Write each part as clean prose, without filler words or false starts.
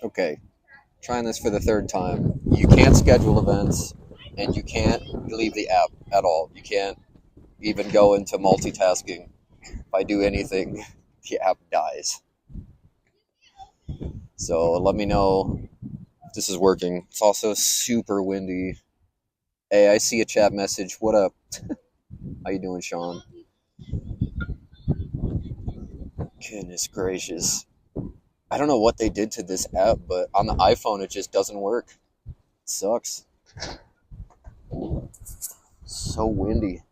Okay, trying this for the third time. You can't schedule events, and you can't leave the app at all. You can't even go into multitasking. If I do anything, the app dies. So let me know if this is working. It's also super windy. Hey, I see a chat message. What up? How you doing, Sean? Goodness gracious. I don't know what they did to this app, but on the iPhone it just doesn't work. It sucks. So windy.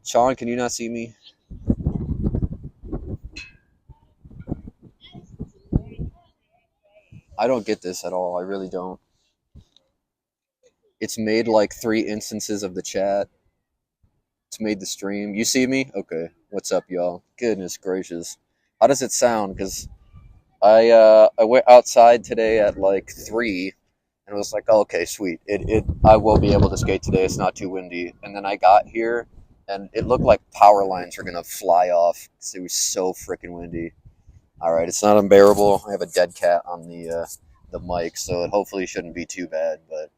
Sean, can you not see me? I don't get this at all. I really don't. It's made like 3 instances of the chat. It's made the stream. You see me? Okay. What's up, y'all? Goodness gracious. How does it sound? Because I went outside today at like 3, and it was like, oh, okay, sweet. I will be able to skate today. It's not too windy. And then I got here, and it looked like power lines were gonna fly off because it was so freaking windy. All right, it's not unbearable. I have a dead cat on the mic, so it hopefully shouldn't be too bad. But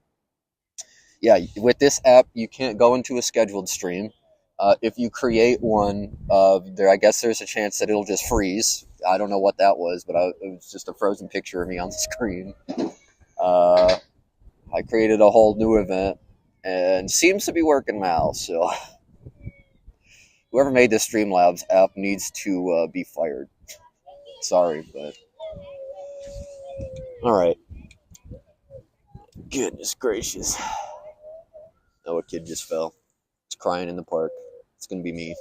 yeah, with this app, you can't go into a scheduled stream. If you create one, I guess there's a chance that it'll just freeze. I don't know what that was, but it was just a frozen picture of me on the screen. Uh, I created a whole new event, and seems to be working now. So whoever made this Streamlabs app needs to be fired. Sorry, but all right. Goodness gracious. Oh, a kid just fell. It's crying in the park. It's gonna be me.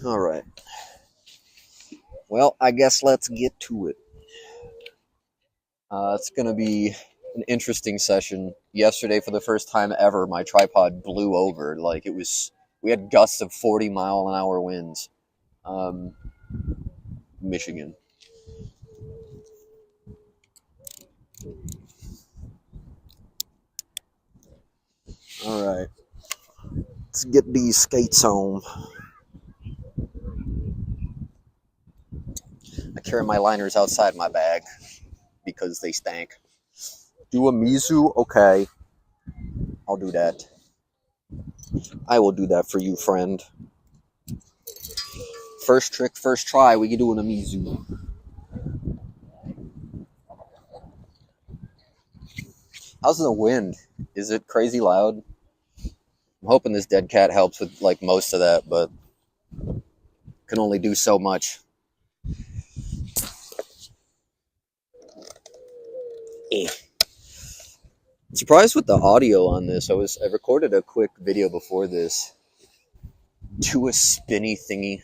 All right. Well, I guess let's get to it. It's going to be an interesting session. Yesterday, for the first time ever, my tripod blew over. Like, we had gusts of 40-mile-an-hour winds. Michigan. All right. Let's get these skates home. I carry my liners outside my bag because they stank. Do a Mizu? Okay. I'll do that. I will do that for you, friend. First trick, first try, we can do an Mizu. How's the wind? Is it crazy loud? I'm hoping this dead cat helps with like most of that, but can only do so much. Surprised with the audio on this. I recorded a quick video before this. To a spinny thingy.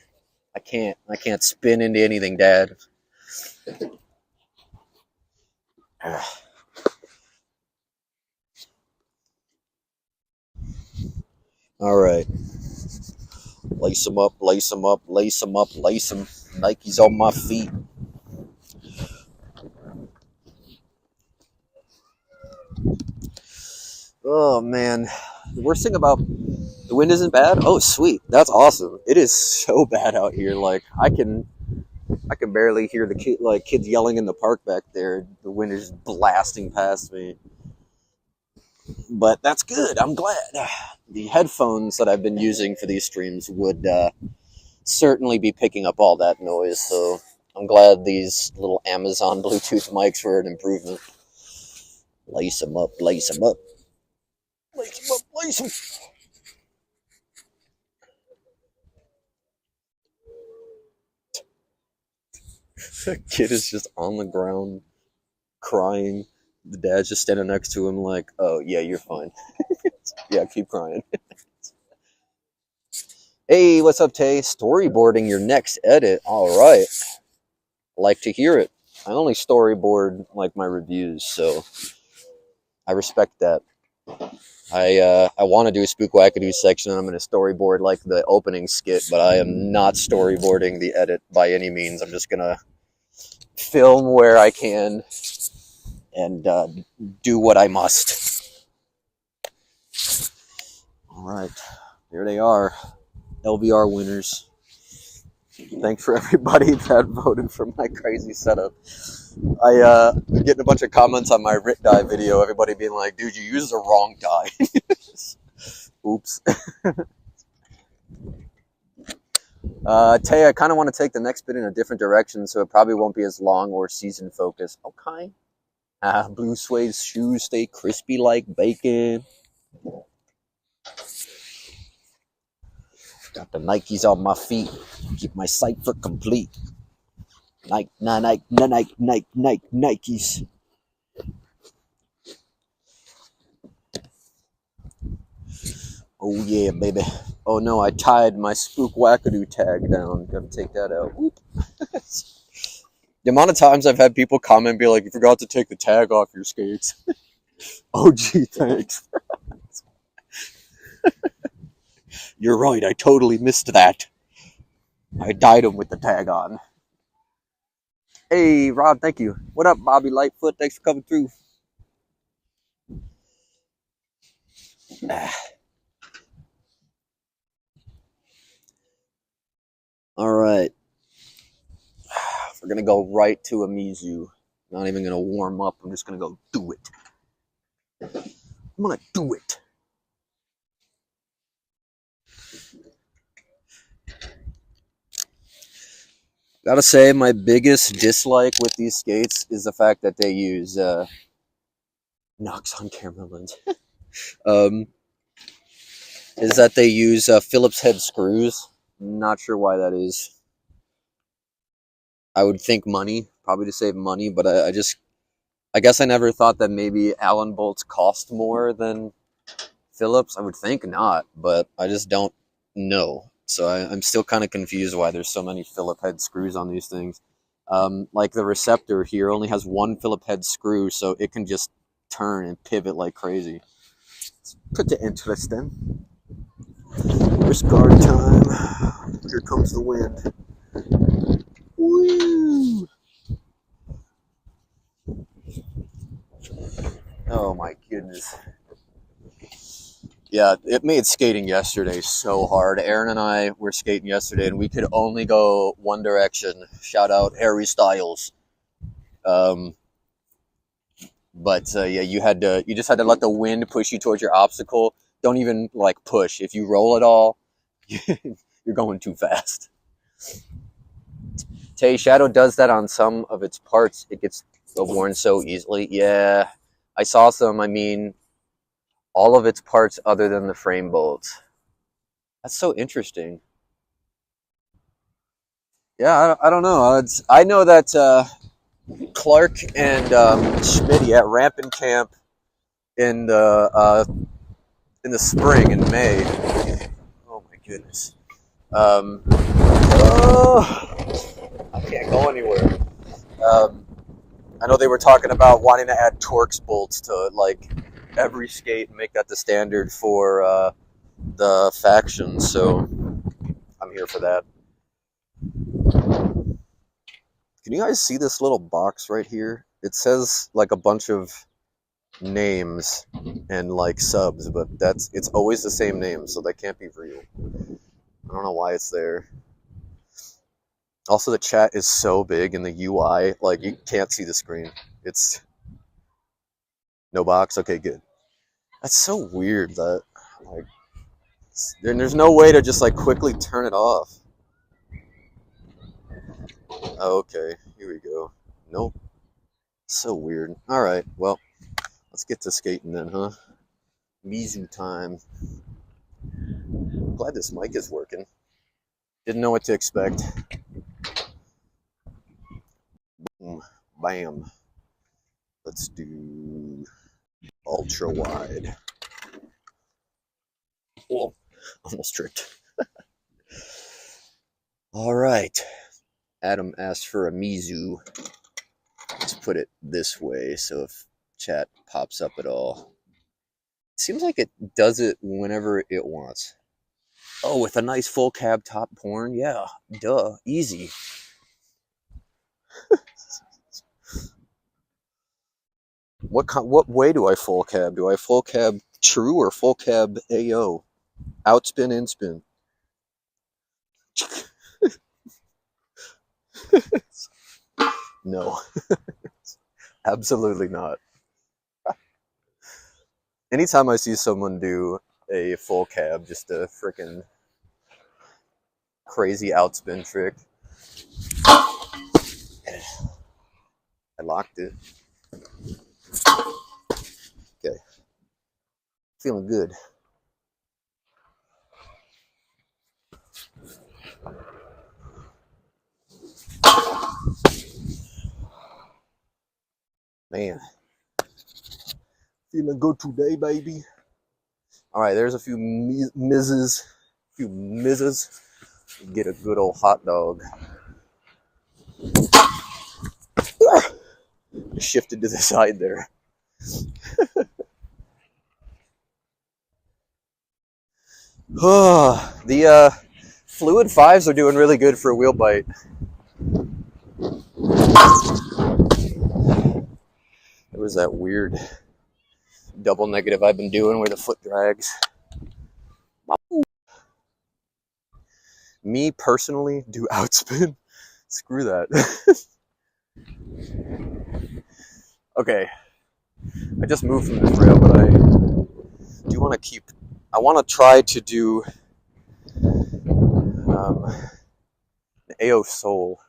I can't spin into anything, Dad. All right. Lace them up, lace them up, lace them up, lace them. Nike's on my feet. Oh, man. The worst thing about the wind isn't bad? Oh, sweet. That's awesome. It is so bad out here. Like, I can barely hear the kids yelling in the park back there. The wind is blasting past me. But that's good. I'm glad. The headphones that I've been using for these streams would certainly be picking up all that noise, so I'm glad these little Amazon Bluetooth mics were an improvement. Lace them up, lace them up. Lace them up, lace them. The kid is just on the ground, crying. The dad's just standing next to him like, oh, yeah, you're fine. Yeah, keep crying. Hey, what's up, Tay? Storyboarding your next edit. All right. Like to hear it. I only storyboard like my reviews, so I respect that. I want to do a Spook Wackadoo section. I'm going to storyboard like the opening skit, but I am not storyboarding the edit by any means. I'm just going to film where I can and do what I must. All right, there they are, LVR winners. Thanks for everybody that voted for my crazy setup. I'm getting a bunch of comments on my Rit die video. Everybody being like, "Dude, you used the wrong die." Oops. Tay, I kind of want to take the next bit in a different direction, so it probably won't be as long or season focused. Okay. Blue suede shoes stay crispy like bacon. Got the Nikes on my feet. Keep my cipher complete. Nikes. Oh yeah, baby. Oh no, I tied my Spook Wackadoo tag down. Gotta take that out. Whoop. The amount of times I've had people comment and be like, "You forgot to take the tag off your skates." Oh gee, thanks. You're right, I totally missed that. I dyed them with the tag on. Hey, Rob, thank you. What up, Bobby Lightfoot? Thanks for coming through. All right. We're going to go right to a Mizu. Not even going to warm up. I'm just going to go do it. I'm going to do it. Gotta say, my biggest dislike with these skates is the fact that they use knocks on camera lens. Is that they use Phillips head screws. Not sure why that is. I would think money, probably to save money, but I guess I never thought that maybe Allen bolts cost more than Phillips. I would think not, but I just don't know. So I'm still kind of confused why there's so many Phillip head screws on these things. Like the receptor here only has one Phillip head screw, so it can just turn and pivot like crazy. It's pretty interesting. Wrist guard time. Here comes the wind. Woo! Oh my goodness. Yeah, it made skating yesterday so hard. Aaron and I were skating yesterday, and we could only go one direction. Shout out Harry Styles. But yeah, you just had to let the wind push you towards your obstacle. Don't even like push. If you roll at all, you're going too fast. Tay, Shadow does that on some of its parts. It gets worn so easily. Yeah, I saw some. I mean, all of its parts other than the frame bolts. That's so interesting. Yeah, I don't know. I know that Clark and Schmitty at Ramping Camp in the spring in May. Oh my goodness. I can't go anywhere. I know they were talking about wanting to add Torx bolts to like every skate and make that the standard for the factions. So I'm here for that. Can you guys see this little box right here? It says like a bunch of names and like subs, but it's always the same name, so that can't be real. I don't know why it's there. Also, the chat is so big in the UI, like you can't see the screen. It's no box. Okay, good. That's so weird that like there's no way to just like quickly turn it off. Oh, okay, here we go. Nope. So weird. All right, well, let's get to skating then, huh? Mizu time. Glad this mic is working. Didn't know what to expect. Boom, bam. Let's do ultra wide. Whoa, almost tripped. All right. Adam asked for a Mizu. Let's put it this way so if chat pops up at all, seems like it does it whenever it wants. Oh, with a nice full cab top porn? Yeah, duh, easy. What way do I full cab? Do I full cab true or full cab AO? Outspin, inspin. No, absolutely not. Anytime I see someone do a full cab, just a freaking crazy outspin trick, I locked it. Okay, feeling good. Man, feeling good today, baby. All right, there's a few misses. Get a good old hot dog. Shifted to the side there. The fluid 5s are doing really good for a wheel bite. There was that weird double negative I've been doing where the foot drags. Me personally do outspin. Screw that. Okay, I just moved from this rail, but I do want to keep. I want to try to do an AO soul.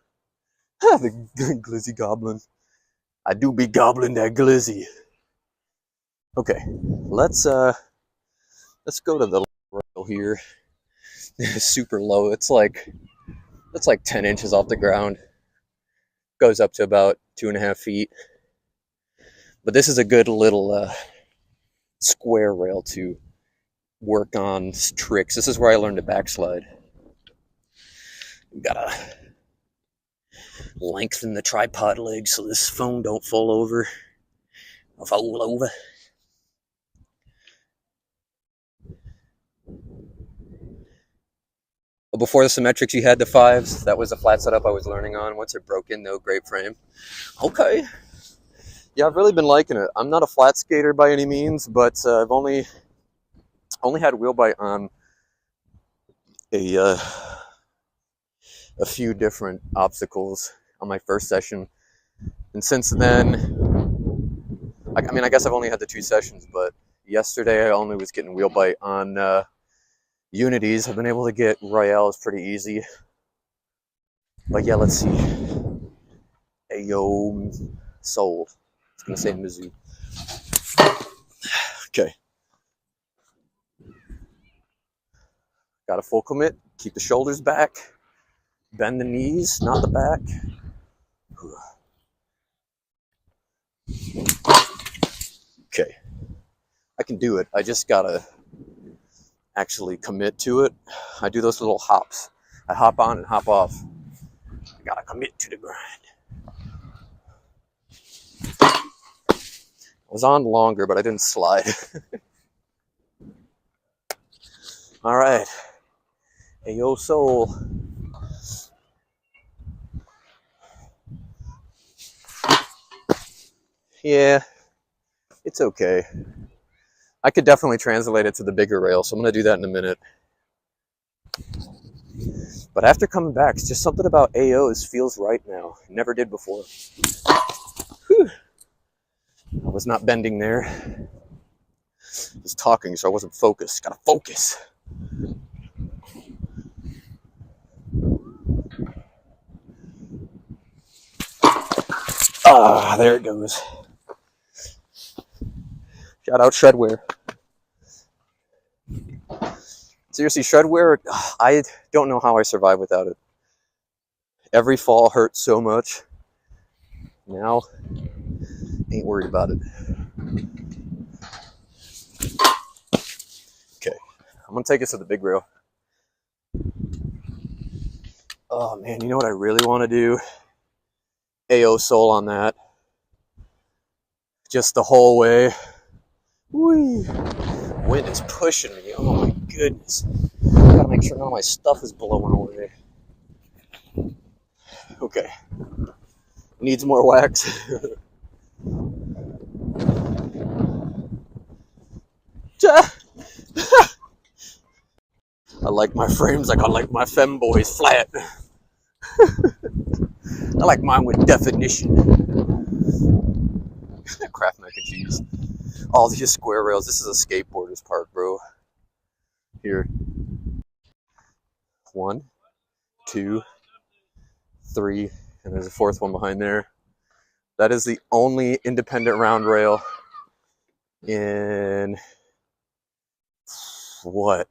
The glizzy goblin. I do be gobbling that glizzy. Okay, let's go to the rail here. Super low. It's like 10 inches off the ground. Goes up to about 2.5 feet. But this is a good little square rail to work on tricks. This is where I learned to backslide. Gotta lengthen the tripod leg so this phone don't fall over. I'll fall over. Well, before the symmetrics, you had the 5s. That was a flat setup I was learning on. Once it broke in, no great frame. Okay. Yeah, I've really been liking it. I'm not a flat skater by any means, but I've only had wheel bite on a few different obstacles on my first session, and since then, I guess I've only had the 2 sessions, but yesterday I only was getting wheel bite on unities. I've been able to get royales pretty easy, but yeah, let's see. Ayo, sold. I was gonna say Mizzou. Okay. Got a full commit. Keep the shoulders back. Bend the knees, not the back. Okay. I can do it. I just gotta actually commit to it. I do those little hops. I hop on and hop off. I gotta commit to the grind. I was on longer, but I didn't slide. All right. Hey, yo, soul. Yeah, it's okay. I could definitely translate it to the bigger rail, so I'm going to do that in a minute. But after coming back, it's just something about AOs feels right now. Never did before. Whew. I was not bending there. I was talking, so I wasn't focused. Gotta focus. Ah, there it goes. Shout out Shredware. Seriously, Shredware, I don't know how I survive without it. Every fall hurt so much. Now, ain't worried about it. Okay, I'm gonna take us to the big rail. Oh man, you know what I really want to do? AO soul on that. Just the whole way. Whee. Wind is pushing me. Oh my goodness. Gotta make sure none of my stuff is blowing away. Okay. Needs more wax. I like my frames like I like my femboys flat. I like mine with definition. Kraft mac and cheese. All these square rails. This is a skateboarder's park, bro. Here. 1, 2, 3, and there's a fourth one behind there. That is the only independent round rail in what,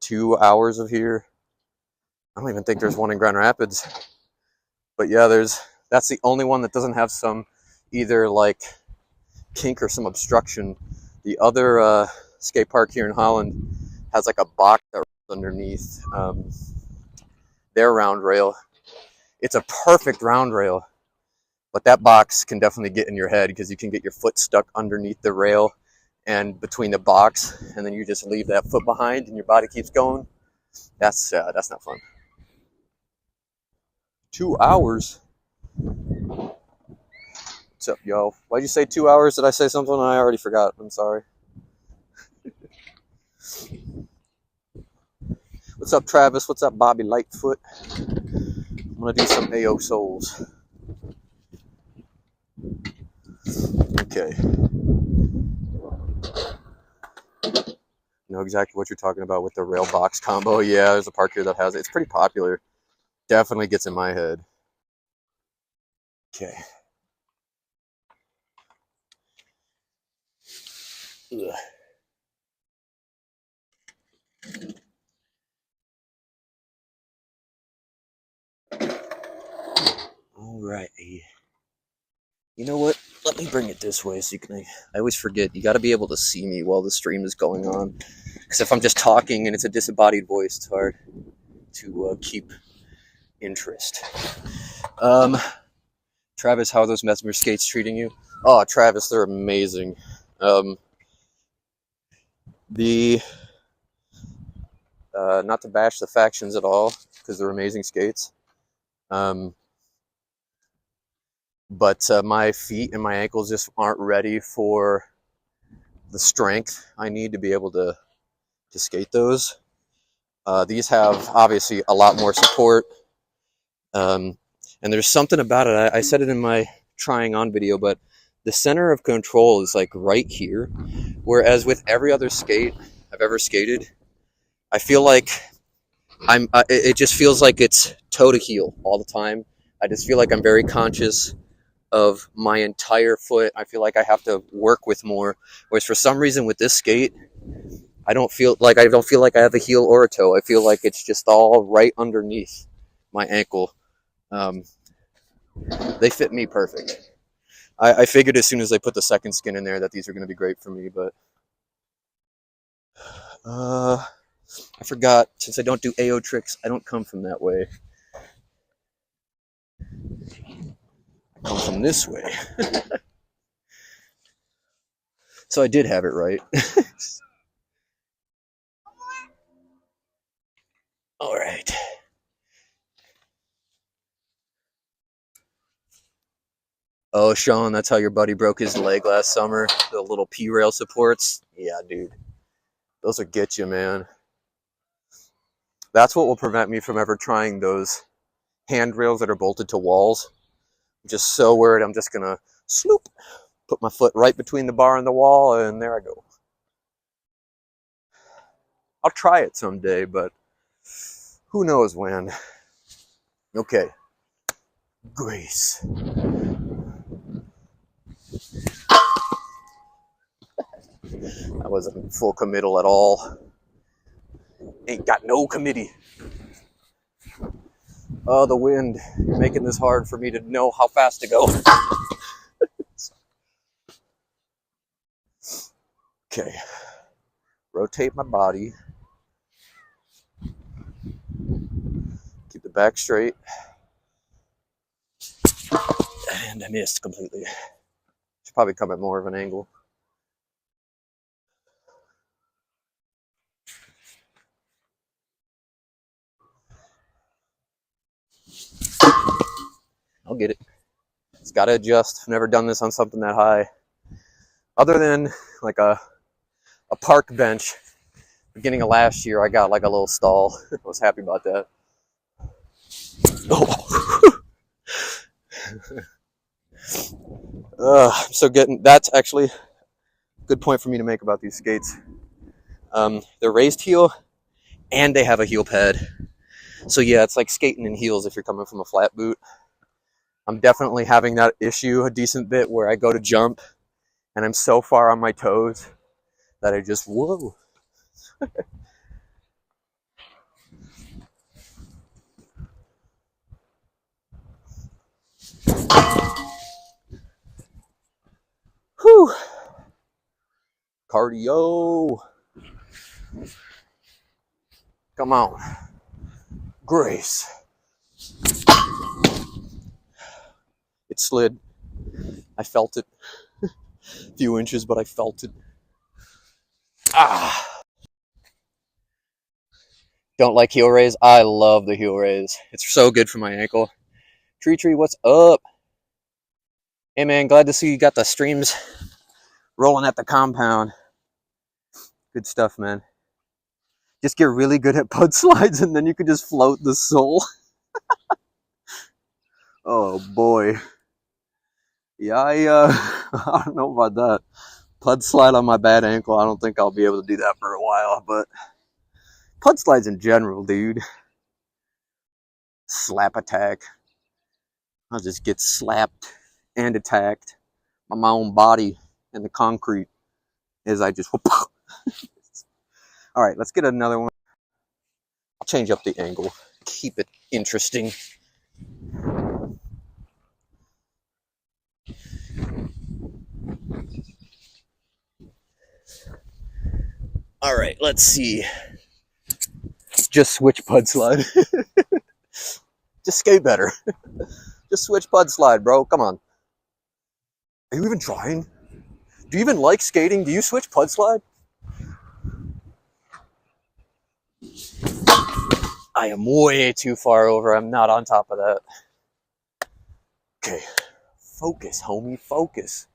2 hours of here? I don't even think there's one in Grand Rapids. But yeah, that's the only one that doesn't have some either like kink or some obstruction. The other skate park here in Holland has like a box that runs underneath their round rail. It's a perfect round rail, but that box can definitely get in your head because you can get your foot stuck underneath the rail and between the box, and then you just leave that foot behind and your body keeps going. That's not fun. 2 hours? What's up, yo? Why'd you say 2 hours? Did I say something? I already forgot. I'm sorry. What's up, Travis? What's up, Bobby Lightfoot? I'm gonna do some AO Souls. Okay. Know exactly what you're talking about with the rail box combo. Yeah, there's a park here that has it. It's pretty popular. Definitely gets in my head. Okay. Ugh. All right. You know what? Let me bring it this way so you can. I always forget. You got to be able to see me while the stream is going on. Because if I'm just talking and it's a disembodied voice, it's hard to keep interest. Travis, how are those Mesmer skates treating you? Oh, Travis, they're amazing. Not to bash the factions at all, because they're amazing skates. But my feet and my ankles just aren't ready for the strength I need to be able to skate those. These have obviously a lot more support. And there's something about it. I said it in my trying on video, but the center of control is like right here. Whereas with every other skate I've ever skated, I feel like it just feels like it's toe to heel all the time. I just feel like I'm very conscious of my entire foot. I feel like I have to work with more. Whereas for some reason with this skate, I don't feel like I have a heel or a toe. I feel like it's just all right underneath my ankle. They fit me perfect. I figured as soon as they put the second skin in there that these are going to be great for me, but I forgot, since I don't do AO tricks, I don't come from that way. I come from this way. So I did have it right. All right. Oh, Sean, that's how your buddy broke his leg last summer? The little P-rail supports? Yeah, dude. Those will get you, man. That's what will prevent me from ever trying those handrails that are bolted to walls. I'm just so worried I'm just going to sloop, put my foot right between the bar and the wall, and there I go. I'll try it someday, but who knows when. Okay. Grace. I wasn't full committal at all. Ain't got no committee. Oh, the wind. You're making this hard for me to know how fast to go. Okay. Rotate my body. Keep the back straight. And I missed completely. Should probably come at more of an angle. get it. It's got to adjust. I've never done this on something that high. Other than like a park bench. Beginning of last year, I got like a little stall. I was happy about that. Oh. I'm so getting. That's actually a good point for me to make about these skates. They're raised heel, and they have a heel pad. So yeah, it's like skating in heels if you're coming from a flat boot. I'm definitely having that issue a decent bit where I go to jump, and I'm so far on my toes that I just whoa. Whew. Cardio. Come on. Grace. It slid. I felt it. A few inches, but I felt it. Ah. Don't like heel raise? I love the heel raise. It's so good for my ankle. Tree, what's up? Hey man, glad to see you got the streams rolling at the compound. Good stuff, man. Just get really good at pud slides and then you can just float the soul. Oh boy. Yeah, I don't know about that. Pud slide on my bad ankle, I don't think I'll be able to do that for a while, but pud slides in general, dude. Slap attack. I'll just get slapped and attacked by my own body in the concrete as I just whoop. All right, let's get another one. I'll change up the angle, keep it interesting. All right, let's see. Just switch pud slide. Just skate better. Just switch pud slide, bro. Come on. Are you even trying? Do you even like skating? Do you switch pud slide? I am way too far over. I'm not on top of that. Okay. Focus, homie. Focus.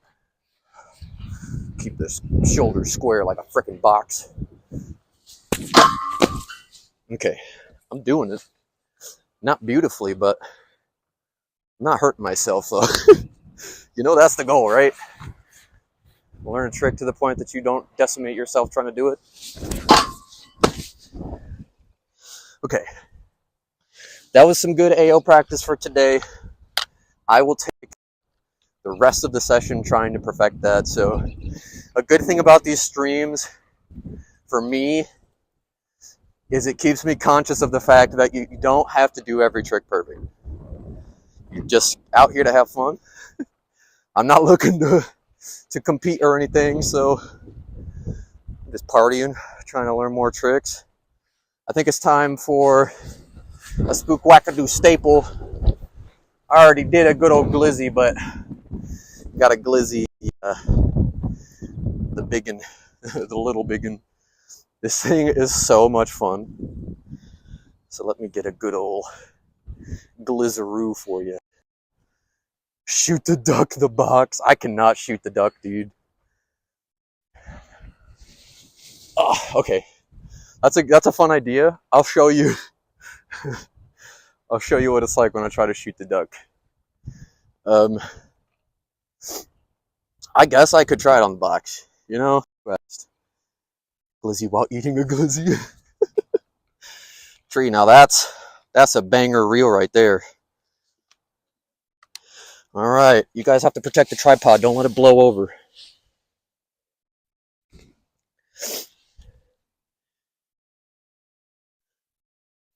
Keep this shoulder square like a freaking box. Okay. I'm doing it. Not beautifully, but I'm not hurting myself, though. You know that's the goal, right? Learn a trick to the point that you don't decimate yourself trying to do it. Okay. That was some good AO practice for today. I will take the rest of the session trying to perfect that. So a good thing about these streams for me is it keeps me conscious of the fact that you don't have to do every trick perfect. You're just out here to have fun. I'm not looking to compete or anything, so I'm just partying, trying to learn more tricks. I think it's time for a spook wackadoo staple. I already did a good old glizzy, but got a glizzy, the biggin, the little biggin. This thing is so much fun. So let me get a good old glizaroo for you. Shoot the duck, the box. I cannot shoot the duck, dude. Oh, okay. That's a fun idea. I'll show you. I'll show you what it's like when I try to shoot the duck. I guess I could try it on the box, you know? Glizzy while eating a glizzy. Tree, now that's a banger reel right there. All right, you guys have to protect the tripod. Don't let it blow over.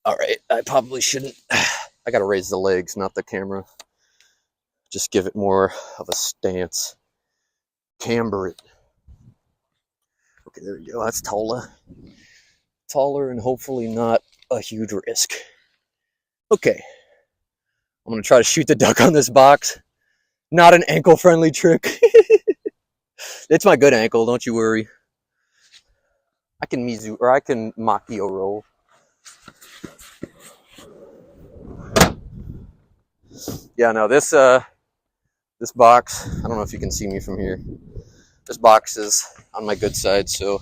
All right, I probably shouldn't. I gotta raise the legs, not the camera. Just give it more of a stance. Camber it. Okay, there you go. That's taller. Taller and hopefully not a huge risk. Okay. I'm gonna try to shoot the duck on this box. Not an ankle-friendly trick. It's my good ankle, don't you worry. I can Mizu, or I can Makio roll. Yeah, no, this box, I don't know if you can see me from here. This box is on my good side, so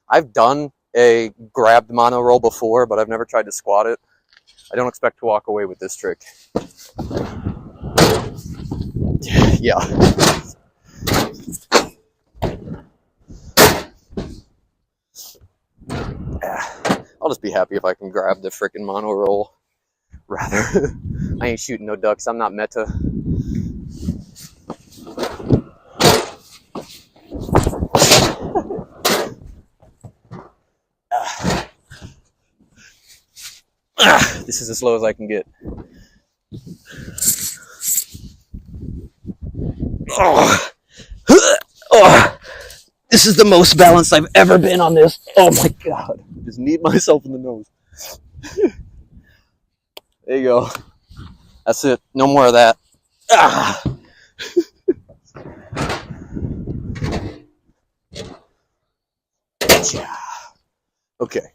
I've done a grabbed mono roll before, but I've never tried to squat it. I don't expect to walk away with this trick. Yeah. I'll just be happy if I can grab the frickin' mono roll. Rather, I ain't shooting no ducks. I'm not meta. This is as low as I can get. Oh. Oh. This is the most balanced I've ever been on this. Oh my god. Just kneed myself in the nose. There you go. That's it. No more of that. Ah. Okay.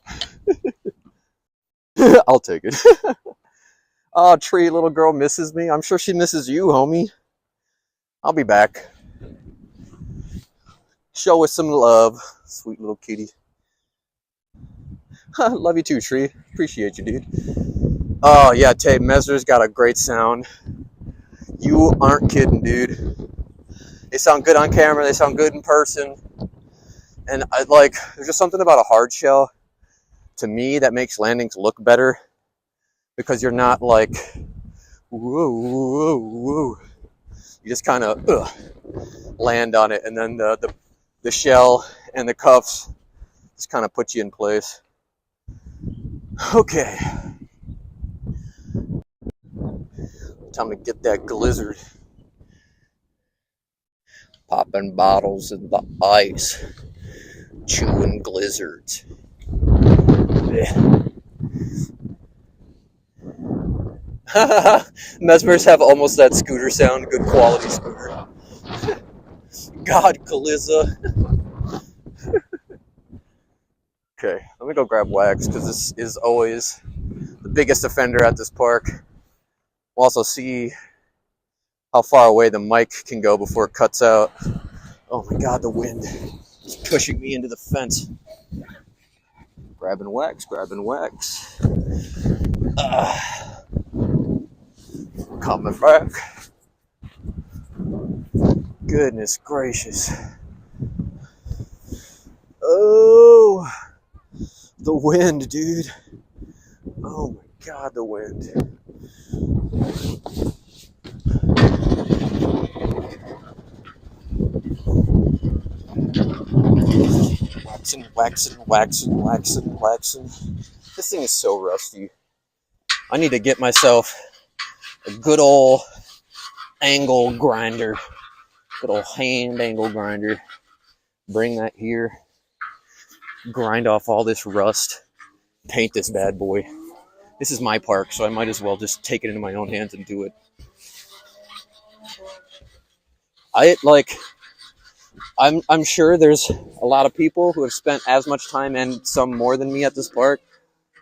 I'll take it. Oh, Tree, little girl misses me. I'm sure she misses you, homie. I'll be back. Show us some love, sweet little kitty. Love you too, Tree. Appreciate you, dude. Oh, yeah, Tay, Mesner's got a great sound. You aren't kidding, dude. They sound good on camera. They sound good in person. And there's just something about a hard shell, to me, that makes landings look better. Because you're not like, whoa, whoa, whoa. You just kind of land on it. And then the shell and the cuffs just kind of put you in place. Okay. Time to get that glizzard. Popping bottles in the ice. Chewing glizzards. Mesmers have almost that scooter sound. Good quality scooter. God, Kaliza. Okay, let me go grab wax because this is always the biggest offender at this park. We'll also see how far away the mic can go before it cuts out. Oh my god, the wind is pushing me into the fence. Grabbing wax, grabbing wax. Coming back. Goodness gracious. Oh, the wind, dude. Oh my god, the wind. Waxing, waxing, waxing, waxing, waxing. This thing is so rusty. I need to get myself a good old angle grinder. Good old hand angle grinder. Bring that here. Grind off all this rust. Paint this bad boy. This is my park, so I might as well just take it into my own hands and do it. I'm sure there's a lot of people who have spent as much time and some more than me at this park,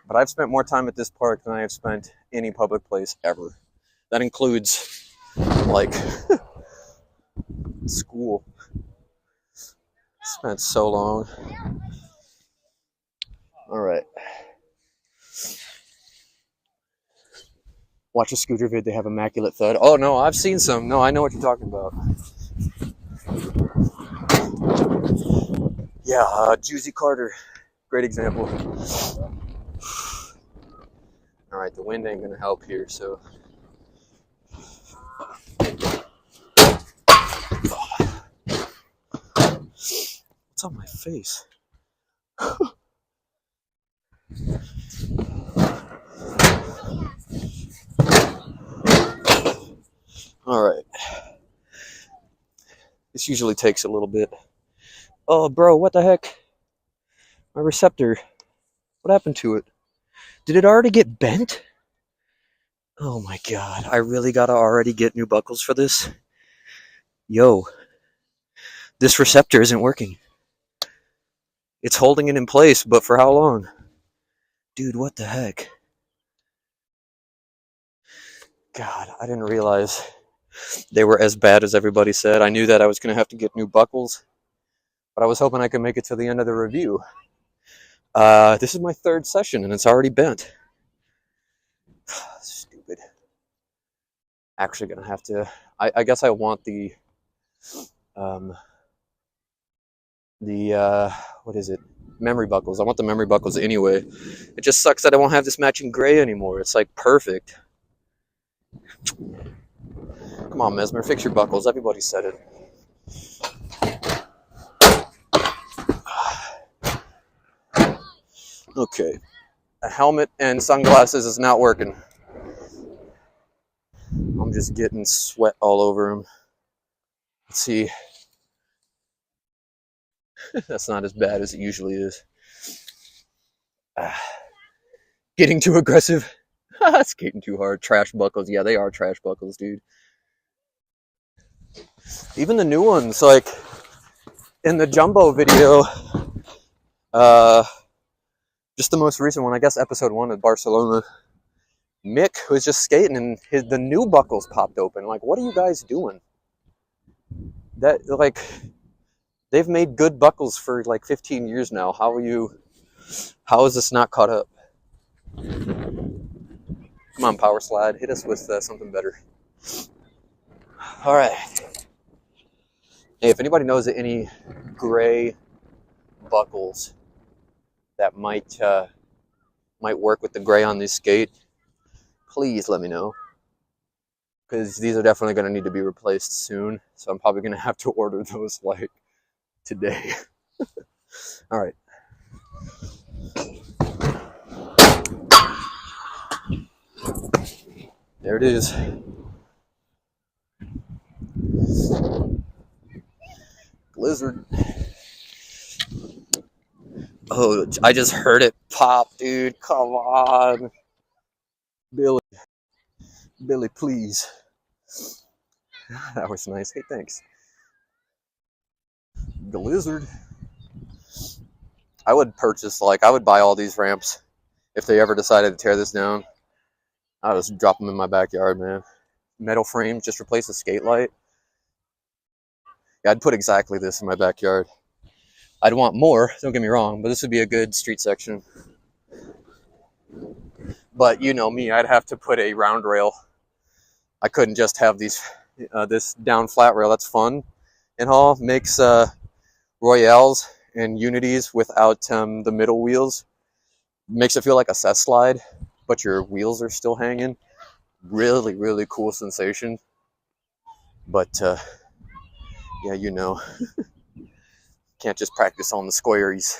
but I've spent more time at this park than I have spent any public place ever. That includes, school. Spent so long. All right. Watch a scooter vid, they have immaculate thud. Oh no, I've seen some. No, I know what you're talking about. Yeah, Juicy Carter. Great example. All right, the wind ain't gonna help here, so. What's on my face? All right. This usually takes a little bit. Oh, bro, what the heck? My receptor. What happened to it? Did it already get bent? Oh my god, I really gotta already get new buckles for this? Yo, this receptor isn't working. It's holding it in place, but for how long? Dude, what the heck? God, I didn't realize they were as bad as everybody said. I knew that I was going to have to get new buckles, but I was hoping I could make it to the end of the review. This is my third session, and it's already bent. Stupid. Actually going to have to... I guess I want the what is it? Memory buckles. I want the memory buckles anyway. It just sucks that I won't have this matching gray anymore. It's like perfect. Come on, Mesmer, fix your buckles. Everybody said it. Okay. A helmet and sunglasses is not working. I'm just getting sweat all over them. Let's see. That's not as bad as it usually is. Getting too aggressive. Skating too hard. Trash buckles. Yeah, they are trash buckles, dude. Even the new ones, like in the Jumbo video, just the most recent one, I guess episode 1 of Barcelona, Mick was just skating and the new buckles popped open. Like, what are you guys doing? That, like, they've made good buckles for like 15 years now. How is this not caught up? Come on, Power Slide, hit us with something better. All right. Hey, if anybody knows of any gray buckles that might work with the gray on this skate, please let me know, because these are definitely going to need to be replaced soon. So I'm probably going to have to order those like today. All right. There it is. Blizzard. Oh, I just heard it pop, dude. Come on. Billy, please. That was nice. Hey, thanks. Blizzard. I would buy all these ramps if they ever decided to tear this down. I would just drop them in my backyard, man. Metal frame, just replace the skate light. Yeah, I'd put exactly this in my backyard. I'd want more, don't get me wrong, but this would be a good street section. But you know me, I'd have to put a round rail. I couldn't just have this down flat rail. That's fun and all. Makes Royales and Unities without the middle wheels. Makes it feel like a set slide, but your wheels are still hanging. Really, really cool sensation. But yeah, you know, can't just practice on the squaries.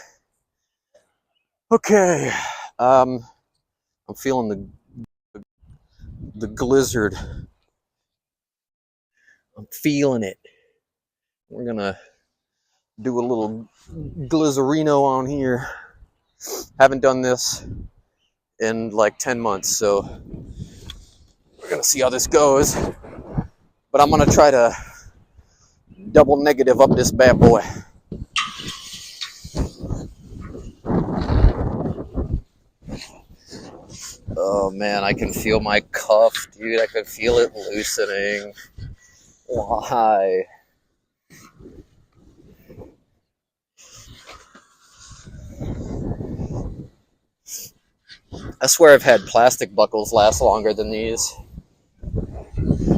Okay, I'm feeling the blizzard. I'm feeling it. We're gonna do a little glizzerino on here. Haven't done this in like 10 months, so we're gonna see how this goes. But I'm gonna try to double negative up this bad boy. Oh man, I can feel my cuff, dude. I can feel it loosening. Why? I swear I've had plastic buckles last longer than these.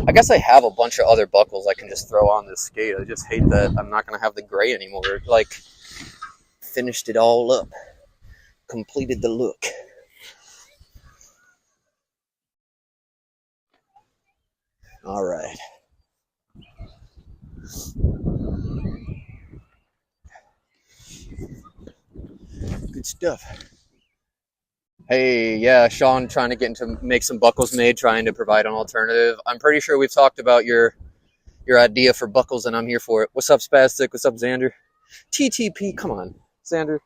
I guess I have a bunch of other buckles I can just throw on this skate. I just hate that I'm not going to have the gray anymore. It, like, finished it all up. Completed the look. All right. Good stuff. Hey, yeah, Sean trying to get into make some buckles made, trying to provide an alternative. I'm pretty sure we've talked about your idea for buckles, and I'm here for it. What's up, Spastic? What's up, Xander? TTP, come on, Xander.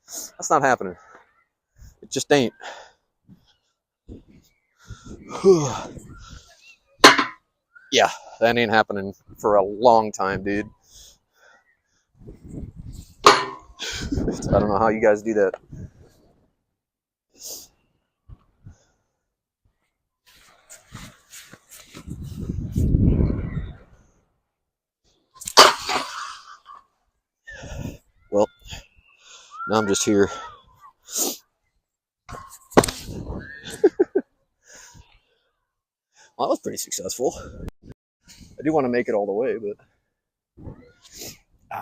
That's not happening. It just ain't. Yeah, that ain't happening for a long time, dude. I don't know how you guys do that. Now I'm just here. Well, that was pretty successful. I do want to make it all the way, but... All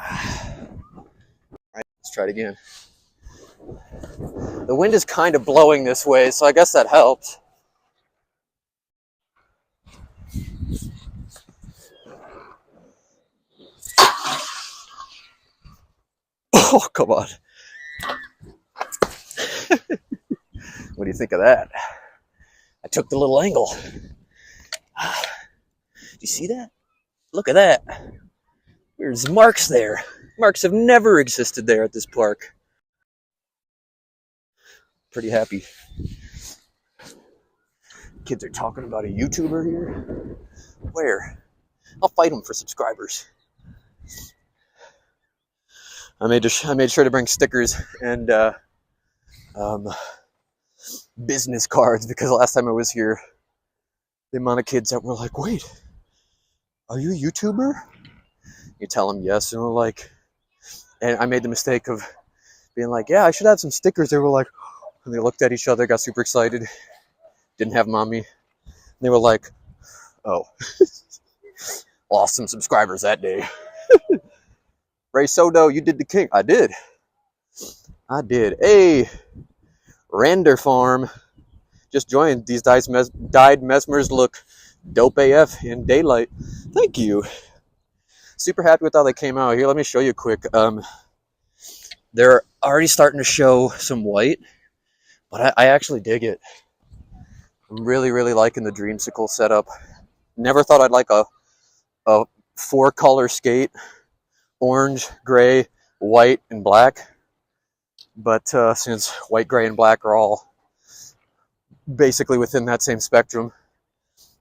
right, let's try it again. The wind is kind of blowing this way, so I guess that helps. Oh, come on. What do you think of that? I took the little angle. Do you see that? Look at that. There's marks there. Marks have never existed there at this park. Pretty happy. Kids are talking about a YouTuber here. Where? I'll fight them for subscribers. I made sure to bring stickers and business cards because last time I was here, the amount of kids that were like, "Wait, are you a YouTuber?" You tell them yes, and we're like, and I made the mistake of being like, "Yeah, I should have some stickers." They were like, and they looked at each other, got super excited. Didn't have mommy. And they were like, "Oh, lost some subscribers that day." Ray Sodo, you did the king. I did. Hey, Render Farm. Just joined. These dyed mesmers look dope AF in daylight. Thank you. Super happy with how they came out. Here, let me show you quick. They're already starting to show some white, but I actually dig it. I'm really, really liking the dreamsicle setup. Never thought I'd like a 4-color skate. Orange, gray, white, and black. But since white, gray, and black are all basically within that same spectrum,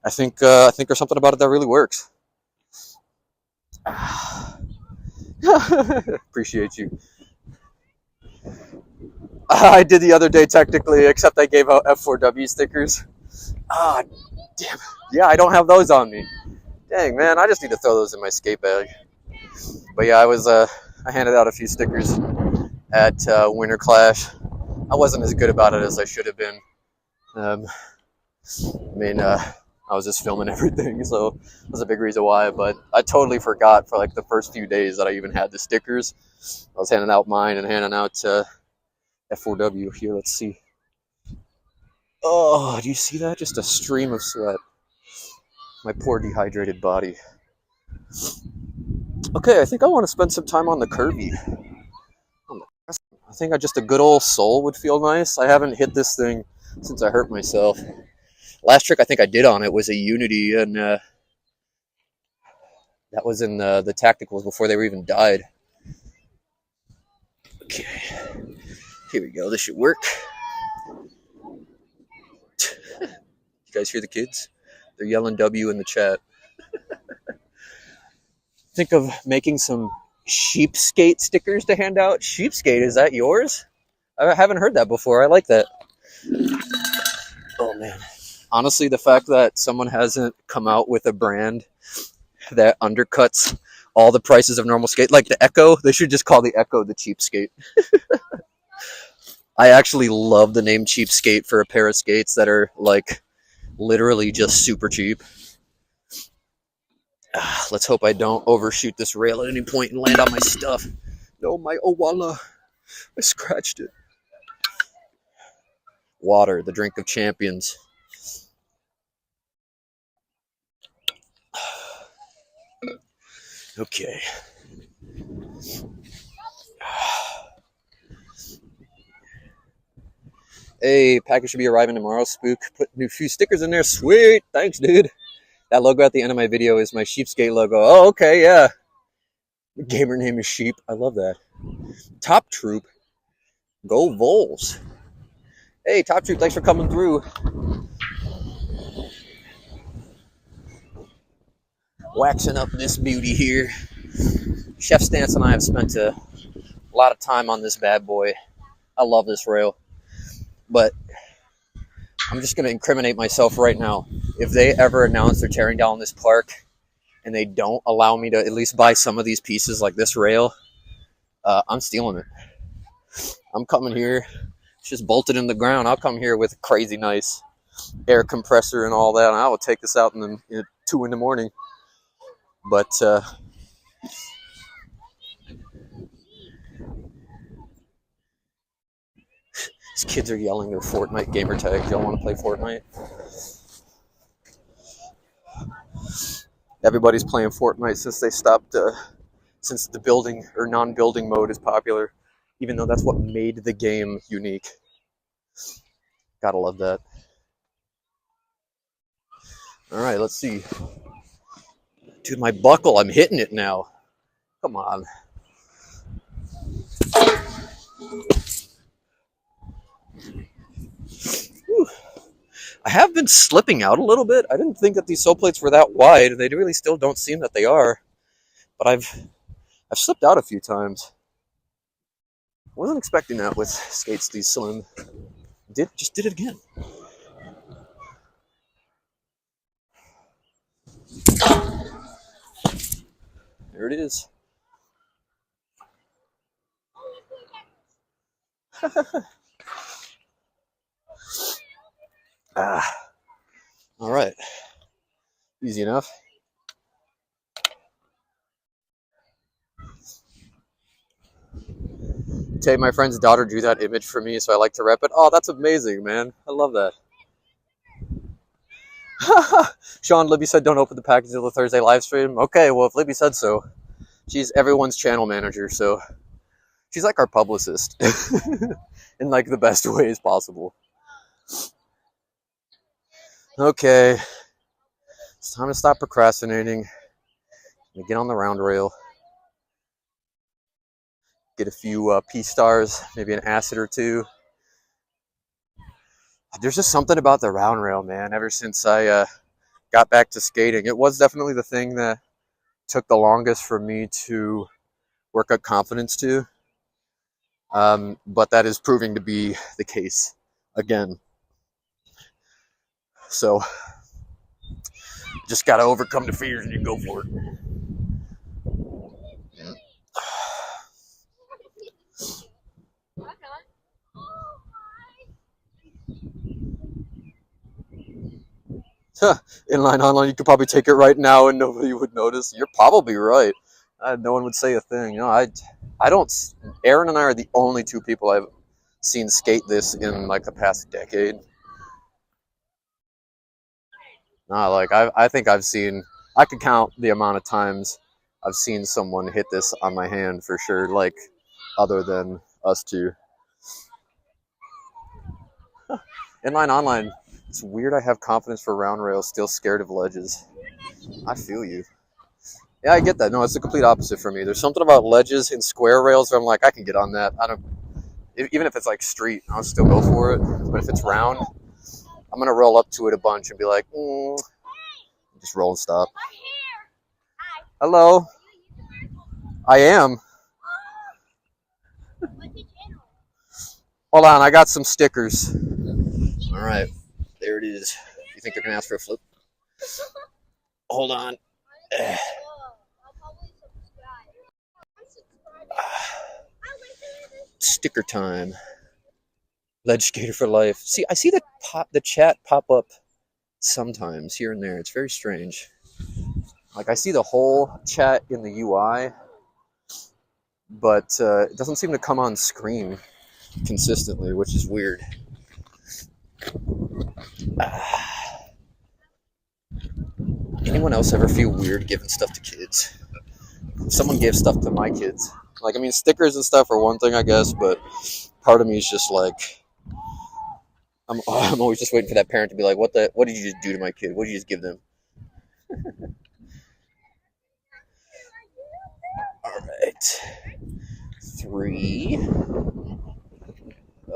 I think there's something about it that really works. Appreciate you. I did the other day technically, except I gave out F4W stickers. Ah, damn. Yeah, I don't have those on me. Dang, man, I just need to throw those in my skate bag. But yeah, I handed out a few stickers at Winter Clash. I wasn't as good about it as I should have been. I was just filming everything, so that's a big reason why. But I totally forgot for like the first few days that I even had the stickers. I was handing out mine and handing out F4W. Here, let's see. Oh, do you see that? Just a stream of sweat. My poor dehydrated body. Okay, I think I want to spend some time on the curvy. I think just a good old sole would feel nice. I haven't hit this thing since I hurt myself. Last trick I think I did on it was a Unity, and that was in the tacticals before they were even dyed. Okay, here we go. This should work. You guys hear the kids? They're yelling W in the chat. Think of making some sheepskate stickers to hand out. Sheepskate, is that yours? I haven't heard that before. I like that. Oh, man. Honestly, the fact that someone hasn't come out with a brand that undercuts all the prices of normal skate, like the Echo, they should just call the Echo the cheapskate. I actually love the name cheapskate for a pair of skates that are like literally just super cheap. Let's hope I don't overshoot this rail at any point and land on my stuff. No, my Owala. I scratched it. Water, the drink of champions. Okay. Hey, package should be arriving tomorrow, Spook. Put a few stickers in there. Sweet. Thanks, dude. That logo at the end of my video is my Sheepskate logo. Oh, okay, yeah. The gamer name is Sheep. I love that. Top Troop. Go Vols. Hey, Top Troop, thanks for coming through. Waxing up this beauty here. Chef Stance and I have spent a lot of time on this bad boy. I love this rail. But I'm just going to incriminate myself right now. If they ever announce they're tearing down this park and they don't allow me to at least buy some of these pieces like this rail, I'm stealing it. I'm coming here. It's just bolted in the ground. I'll come here with a crazy nice air compressor and all that, and I will take this out in 2 in the morning. But these kids are yelling their Fortnite gamer tags. Y'all want to play Fortnite? Everybody's playing Fortnite since they stopped, since the building or non-building mode is popular, even though that's what made the game unique. Gotta love that. All right, let's see. Dude, my buckle, I'm hitting it now. Come on. Whew. I have been slipping out a little bit. I didn't think that these sole plates were that wide. They really still don't seem that they are. But I've slipped out a few times. I wasn't expecting that with skates these slim. Just did it again. There it is. All right. Easy enough. Tay, my friend's daughter drew that image for me, so I like to rep it. Oh, that's amazing, man. I love that. Sean, Libby said don't open the package until the Thursday live stream. Okay, well, if Libby said so. She's everyone's channel manager, so she's like our publicist in like the best ways possible. Okay, it's time to stop procrastinating and get on the round rail. Get a few P-stars, maybe an acid or two. There's just something about the round rail, man. Ever since I got back to skating, it was definitely the thing that took the longest for me to work up confidence to. But that is proving to be the case again. So just got to overcome the fears and you go for it. Inline online, you could probably take it right now and nobody would notice. You're probably right. No one would say a thing. You know, I don't. Aaron and I are the only two people I've seen skate this in like the past decade. Like I think I've seen. I could count the amount of times I've seen someone hit this on my hand for sure. Like other than us two. Inline online. It's weird I have confidence for round rails, still scared of ledges. I feel you. Yeah, I get that. No, it's the complete opposite for me. There's something about ledges and square rails where I'm like, I can get on that. Even if it's like street, I'll still go for it. But if it's round, I'm going to roll up to it a bunch and be like, just roll and stop. Hello. I am. Hold on, I got some stickers. All right, there it is. You think they're going to ask for a flip? Hold on. Sticker time. Ledge skater for life. See, I see the chat pop up sometimes here and there. It's very strange. Like I see the whole chat in the UI, but it doesn't seem to come on screen consistently, which is weird. Anyone else ever feel weird giving stuff to kids? If someone gave stuff to my kids, like, I mean, stickers and stuff are one thing, I guess, but part of me is just like, I'm always just waiting for that parent to be like, what did you just do to my kid? What did you just give them? All right. 3.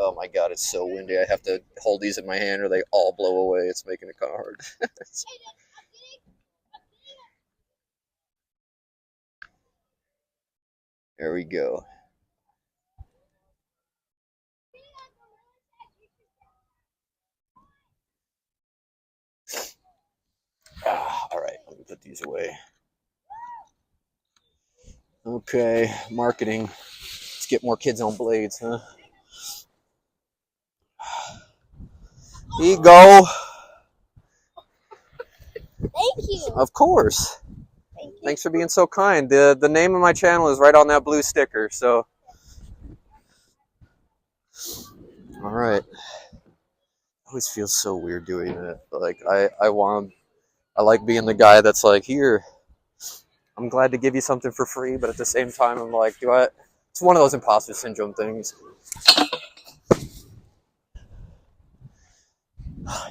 Oh my god, it's so windy. I have to hold these in my hand or they all blow away. It's making it kind of hard. There we go. All right, let me put these away. Okay, marketing. Let's get more kids on blades, huh? Here you go. Thank you. Of course. Thank you. Thanks for being so kind. The name of my channel is right on that blue sticker, so. All right. Always feels so weird doing it. Like I like being the guy that's like, here, I'm glad to give you something for free, but at the same time I'm like, it's one of those imposter syndrome things.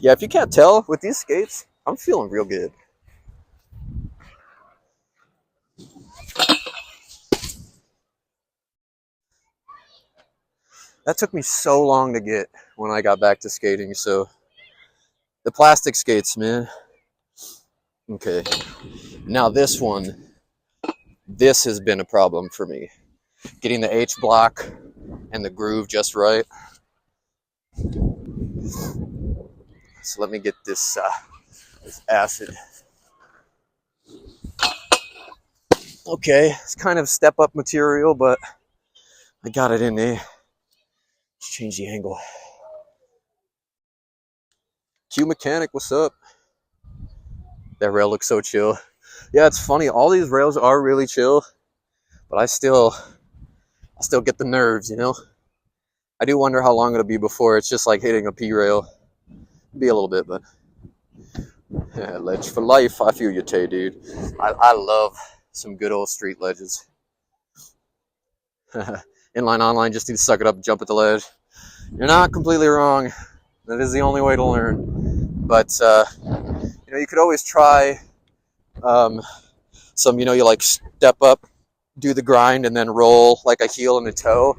Yeah, if you can't tell, with these skates, I'm feeling real good. That took me so long to get when I got back to skating, so the plastic skates, man. Okay. Now this one, this has been a problem for me. Getting the H block and the groove just right. So let me get this acid. Okay, it's kind of step up material, but I got it in there. Let's change the angle. Q Mechanic, what's up? That rail looks so chill. Yeah, it's funny. All these rails are really chill, but I still get the nerves, you know? I do wonder how long it'll be before it's just like hitting a P rail. Be a little bit, but yeah, ledge for life. I feel you, Tay, dude. I love some good old street ledges. Inline, online, just need to suck it up and jump at the ledge. You're not completely wrong. That is the only way to learn. But you know, you could always try some. You know, you like step up, do the grind, and then roll like a heel and a toe.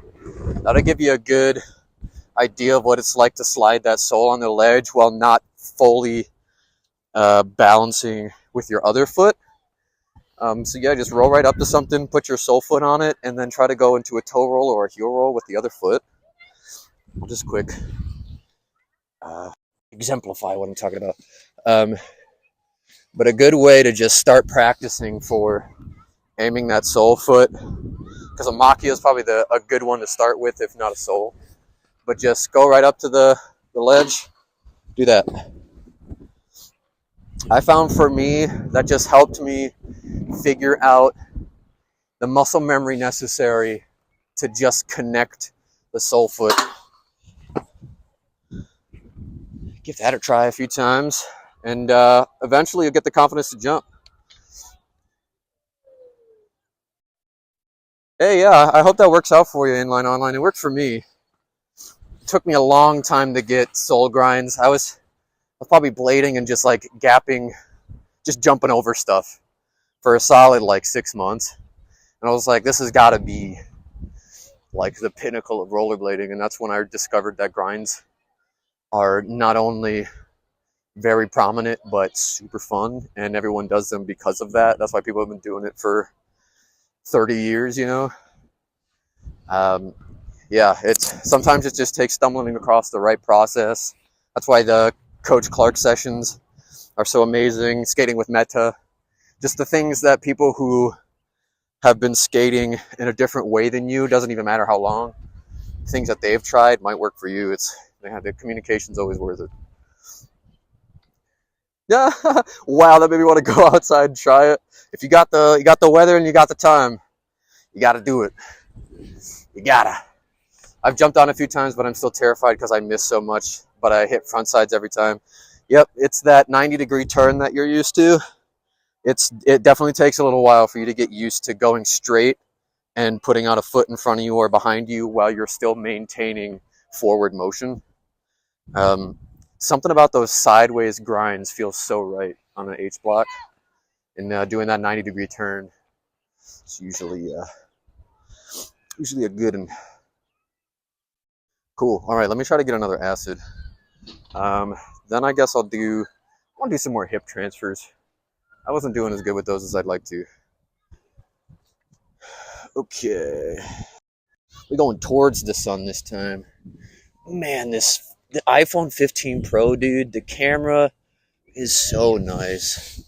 That'll give you a good idea of what it's like to slide that sole on the ledge while not fully balancing with your other foot. So yeah, just roll right up to something, put your sole foot on it, and then try to go into a toe roll or a heel roll with the other foot. I'll just quick exemplify what I'm talking about. But a good way to just start practicing for aiming that sole foot, because a machia is probably a good one to start with, if not a sole. But just go right up to the ledge, do that. I found for me, that just helped me figure out the muscle memory necessary to just connect the sole foot. Give that a try a few times, and eventually you'll get the confidence to jump. Hey, yeah, I hope that works out for you, Inline Online. It worked for me. It took me a long time to get sole grinds. I was probably blading and just like gapping, just jumping over stuff for a solid like 6 months. And I was like, this has got to be like the pinnacle of rollerblading. And that's when I discovered that grinds are not only very prominent, but super fun. And everyone does them because of that. That's why people have been doing it for 30 years, you know? Yeah, sometimes it just takes stumbling across the right process. That's why the Coach Clark sessions are so amazing. Skating with Meta, just the things that people who have been skating in a different way than you, doesn't even matter how long, things that they've tried might work for you. The communication's always worth it. Yeah, wow, that made me want to go outside and try it. If you got the weather and you got the time, you got to do it. You gotta. I've jumped on a few times, but I'm still terrified because I miss so much. But I hit front sides every time. Yep, it's that 90-degree turn that you're used to. It definitely takes a little while for you to get used to going straight and putting out a foot in front of you or behind you while you're still maintaining forward motion. Something about those sideways grinds feels so right on an H block. And doing that 90-degree turn, it's usually a good and cool. All right, let me try to get another acid. Then I guess I want to do some more hip transfers. I wasn't doing as good with those as I'd like to. Okay. We're going towards the sun this time. Man, the iPhone 15 Pro, dude, the camera is so nice.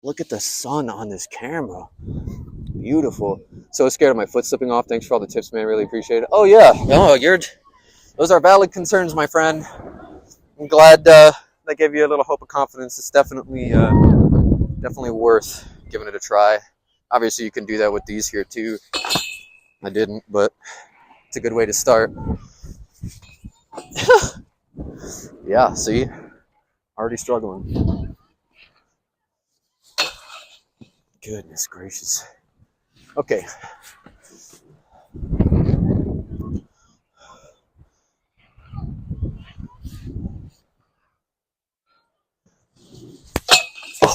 Look at the sun on this camera. Beautiful. So scared of my foot slipping off. Thanks for all the tips, man. Really appreciate it. Oh yeah. Oh, those are valid concerns, my friend. I'm glad that gave you a little hope of confidence. It's definitely worth giving it a try. Obviously, you can do that with these here too. I didn't, but it's a good way to start. Yeah, see? Already struggling. Goodness gracious. Okay.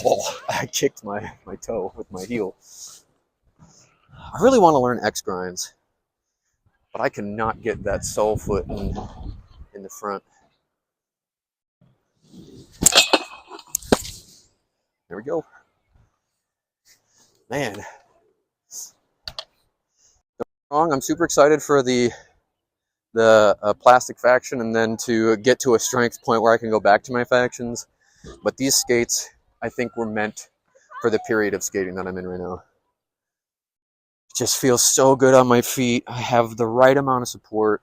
Oh, I kicked my toe with my heel. I really want to learn X grinds, but I cannot get that sole foot in the front. There we go. Man. I'm super excited for the plastic faction, and then to get to a strength point where I can go back to my factions. But these skates, I think, were meant for the period of skating that I'm in right now. It just feels so good on my feet. I have the right amount of support.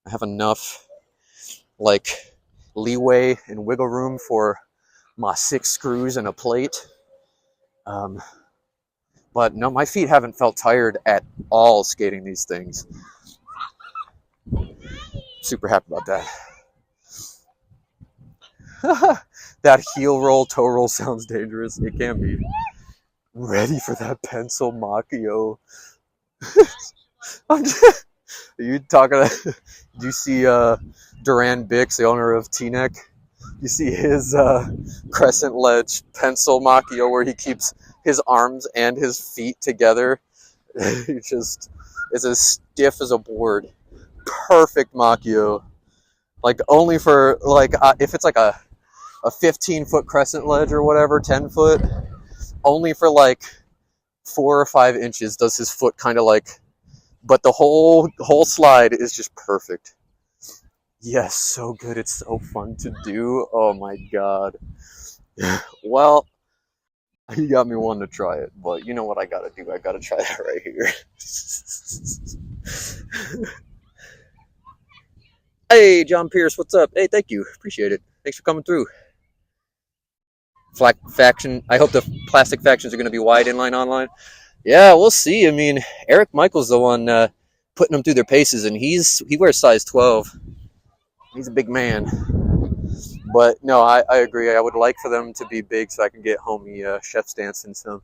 I have enough like leeway and wiggle room for my 6 screws and a plate. But no, my feet haven't felt tired at all skating these things. Super happy about that. That heel roll, toe roll sounds dangerous. It can be. Ready for that pencil Macchio. Are you talking do you see Duran Bix, the owner of T-Neck? You see his crescent ledge pencil Macchio where he keeps his arms and his feet together. He just is as stiff as a board. Perfect Macchio. Like only for like if it's like a 15-foot crescent ledge or whatever, 10 foot, only for like 4 or 5 inches does his foot kind of like, but the whole slide is just perfect. Yes, so good. It's so fun to do. Oh my god. Well, you got me wanting to try it, but you know what I gotta do? I gotta try that right here. Hey, John Pierce, what's up? Hey, thank you. Appreciate it. Thanks for coming through. Faction. I hope the plastic factions are going to be wide inline online. Yeah, we'll see. I mean, Eric Michael's the one putting them through their paces, and he wears size 12. He's a big man. But no, I agree. I would like for them to be big so I can get homie chef stance and some.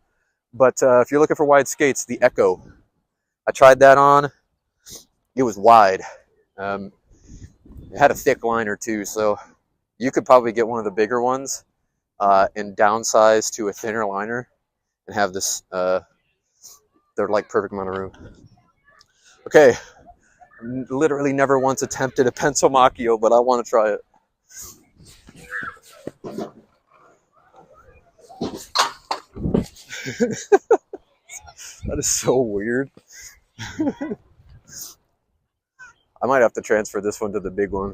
But if you're looking for wide skates, the Echo. I tried that on. It was wide. It had a thick liner too, so you could probably get one of the bigger ones and downsize to a thinner liner and have this, they're like perfect amount of room. Okay, literally never once attempted a pencil Macchio, but I want to try it. That is so weird. I might have to transfer this one to the big one.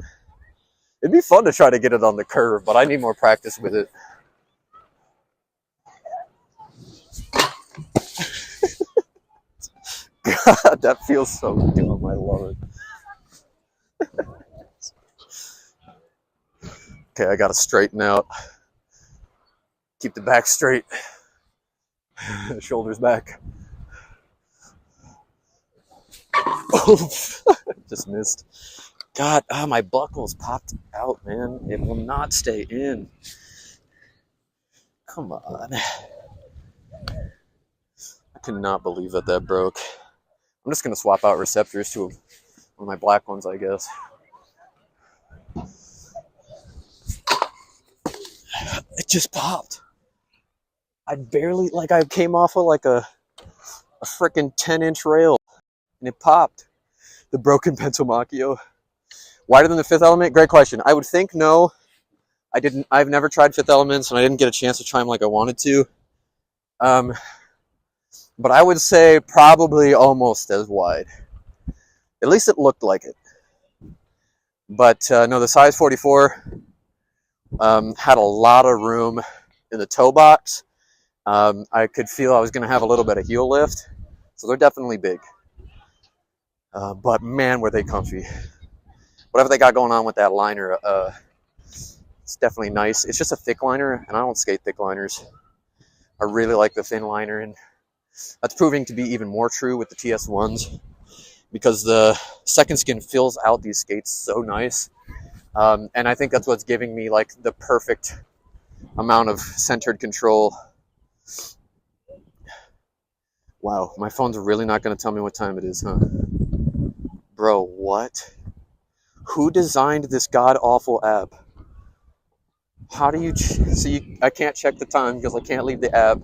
It'd be fun to try to get it on the curve, but I need more practice with it. God, that feels so dumb. I love it. Okay, I gotta straighten out. Keep the back straight. Shoulders back. Just missed. God, my buckle's popped out, man. It will not stay in. Come on. I cannot believe that broke. I'm just going to swap out receptors to one of my black ones, I guess. It just popped. I barely, like I came off of like a freaking 10-inch rail and it popped. The broken pencil Macchio. Wider than the Fifth Element? Great question. I would think no. I've never tried Fifth Elements and I didn't get a chance to try them like I wanted to. But I would say probably almost as wide. At least it looked like it. But no, the size 44 had a lot of room in the toe box. I could feel I was going to have a little bit of heel lift, so they're definitely big. But man, were they comfy. Whatever they got going on with that liner, it's definitely nice. It's just a thick liner, and I don't skate thick liners. I really like the thin liner, and that's proving to be even more true with the TS1s because the second skin fills out these skates so nice. And I think that's what's giving me like the perfect amount of centered control. Wow, my phone's really not going to tell me what time it is, huh? Bro, what? Who designed this god-awful app? How do you... See, I can't check the time because I can't leave the app.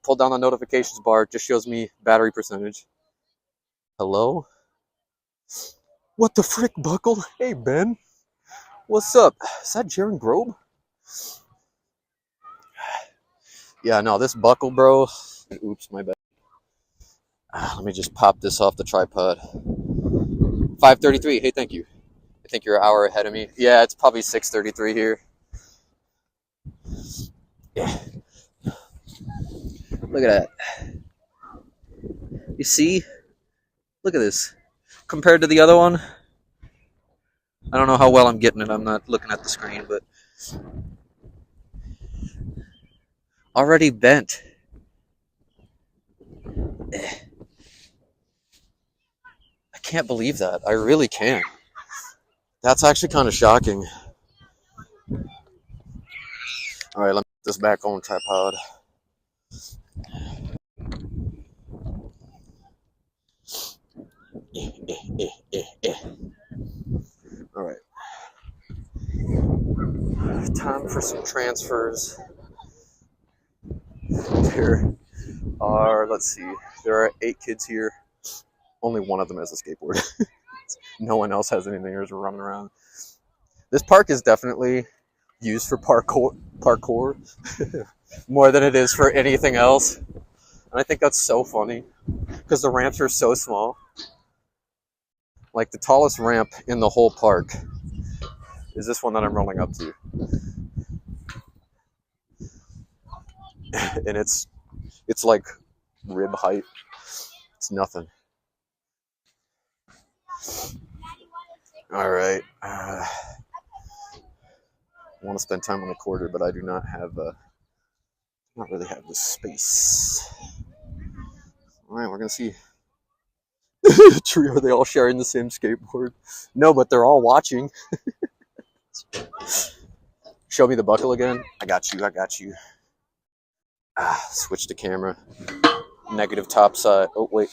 Pull down the notifications bar. It just shows me battery percentage. Hello? What the frick, Buckle? Hey, Ben. What's up? Is that Jaron Grobe? Yeah, no, this Buckle, bro. Oops, my bad. Let me just pop this off the tripod. 5:33. Hey, thank you. I think you're an hour ahead of me. Yeah, it's probably 6:33 here. Yeah. Look at that. You see? Look at this. Compared to the other one, I don't know how well I'm getting it. I'm not looking at the screen, but already bent. I can't believe that. I really can't. That's actually kind of shocking. All right, let me put this back on tripod. All right. Time for some transfers. There are, let's see, there are 8 kids here. Only one of them has a skateboard. No one else has anything or is running around. This park is definitely used for parkour more than it is for anything else. And I think that's so funny because the ramps are so small. Like the tallest ramp in the whole park is this one that I'm rolling up to. And it's like rib height. It's nothing. All right. I want to spend time on the quarter, but I do not have not really have the space. All right, we're gonna see. Tree, are they all sharing the same skateboard? No, but they're all watching. Show me the buckle again. I got you. I got you. Switch the camera. Negative top side. Oh wait,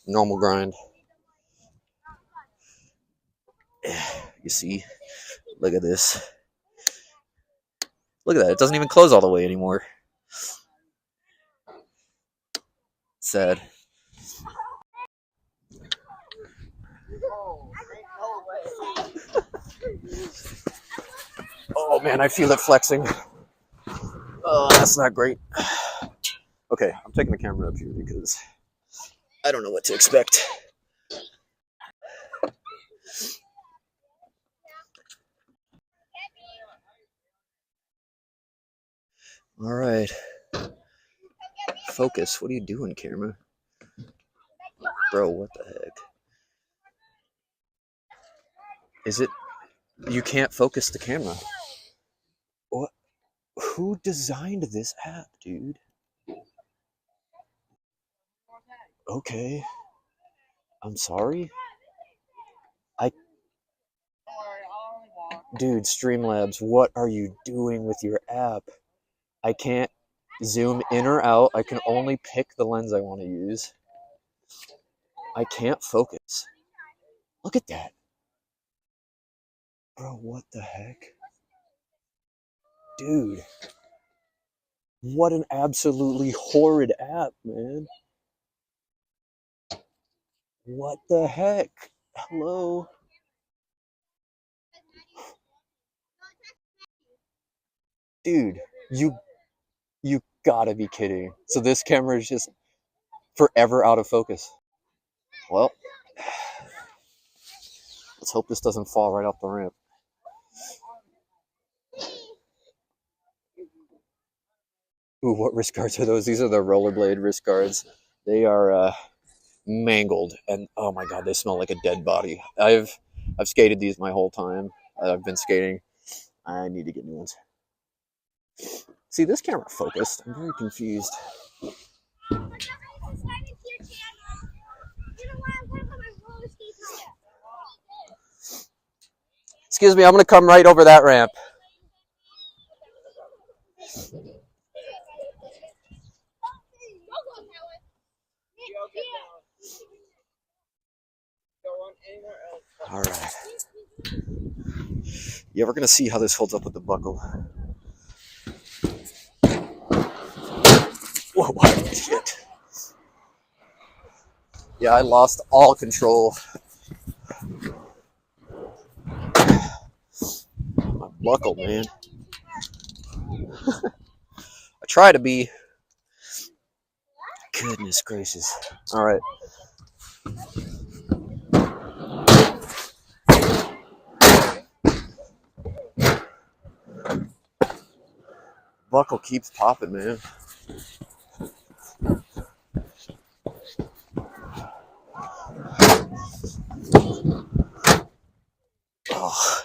normal grind. You see? Look at this. Look at that. It doesn't even close all the way anymore. Sad. Oh man, I feel it flexing. Oh, that's not great. Okay, I'm taking the camera up here because I don't know what to expect. All right. Focus. What are you doing, camera? Bro, what the heck? Is it? You can't focus the camera. What? Who designed this app, dude? Okay. I'm sorry. Dude, Streamlabs, what are you doing with your app? I can't zoom in or out. I can only pick the lens I want to use. I can't focus. Look at that. Bro, what the heck? Dude. What an absolutely horrid app, man. What the heck? Hello? Dude, you gotta be kidding. So this camera is just forever out of focus. Well, let's hope this doesn't fall right off the ramp. Ooh, what wrist guards are those? These are the rollerblade wrist guards. They are mangled, and oh my god, they smell like a dead body. I've skated these my whole time. I've been skating. I need to get new ones. See, this camera focused. I'm very confused. Excuse me, I'm gonna come right over that ramp. All right. Yeah, we're gonna see how this holds up with the buckle. Whoa, shit. Yeah, I lost all control. My buckle, man. I try to be. Goodness gracious. All right. Buckle keeps popping, man. Oh,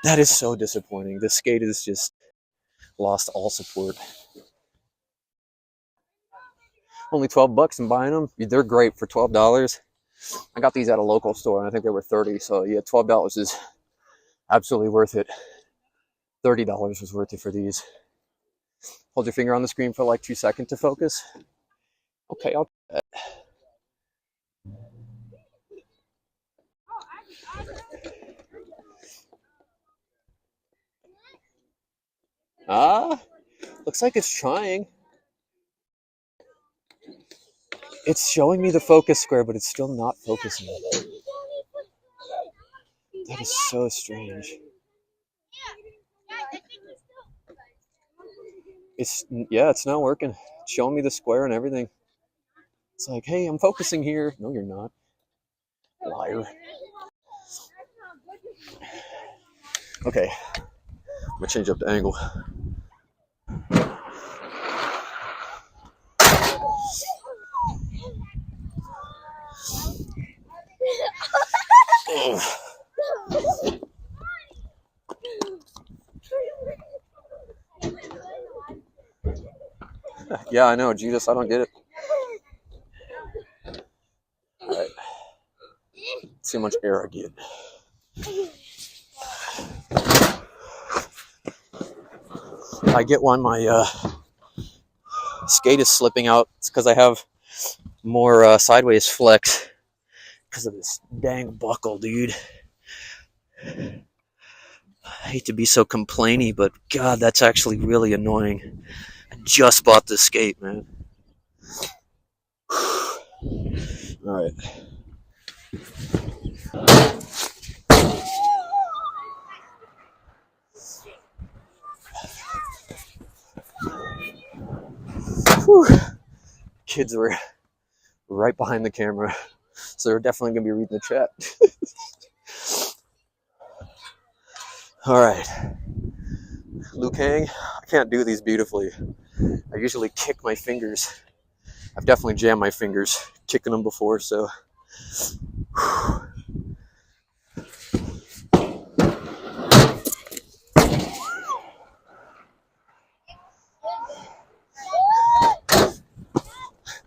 that is so disappointing. The skate has just lost all support. Only $12 and buying them. They're great for $12. I got these at a local store, and I think they were $30. So yeah, $12 is absolutely worth it. $30 was worth it for these. Hold your finger on the screen for like 2 seconds to focus. Okay, I'll do that. Looks like it's trying. It's showing me the focus square, but it's still not focusing. That is so strange. It's not working. It's showing me the square and everything. It's like, hey, I'm focusing here. No, you're not. Liar. Okay. I'm gonna change up the angle. Yeah, I know, Jesus, I don't get it. Alright. See how much air I get. I get when my skate is slipping out. It's because I have more sideways flex because of this dang buckle, dude. I hate to be so complainy, but God, that's actually really annoying. I just bought this skate, man. Alright. Whew. Kids were right behind the camera, so they're definitely going to be reading the chat. Alright. Liu Kang, I can't do these beautifully. I usually kick my fingers. I've definitely jammed my fingers kicking them before, so.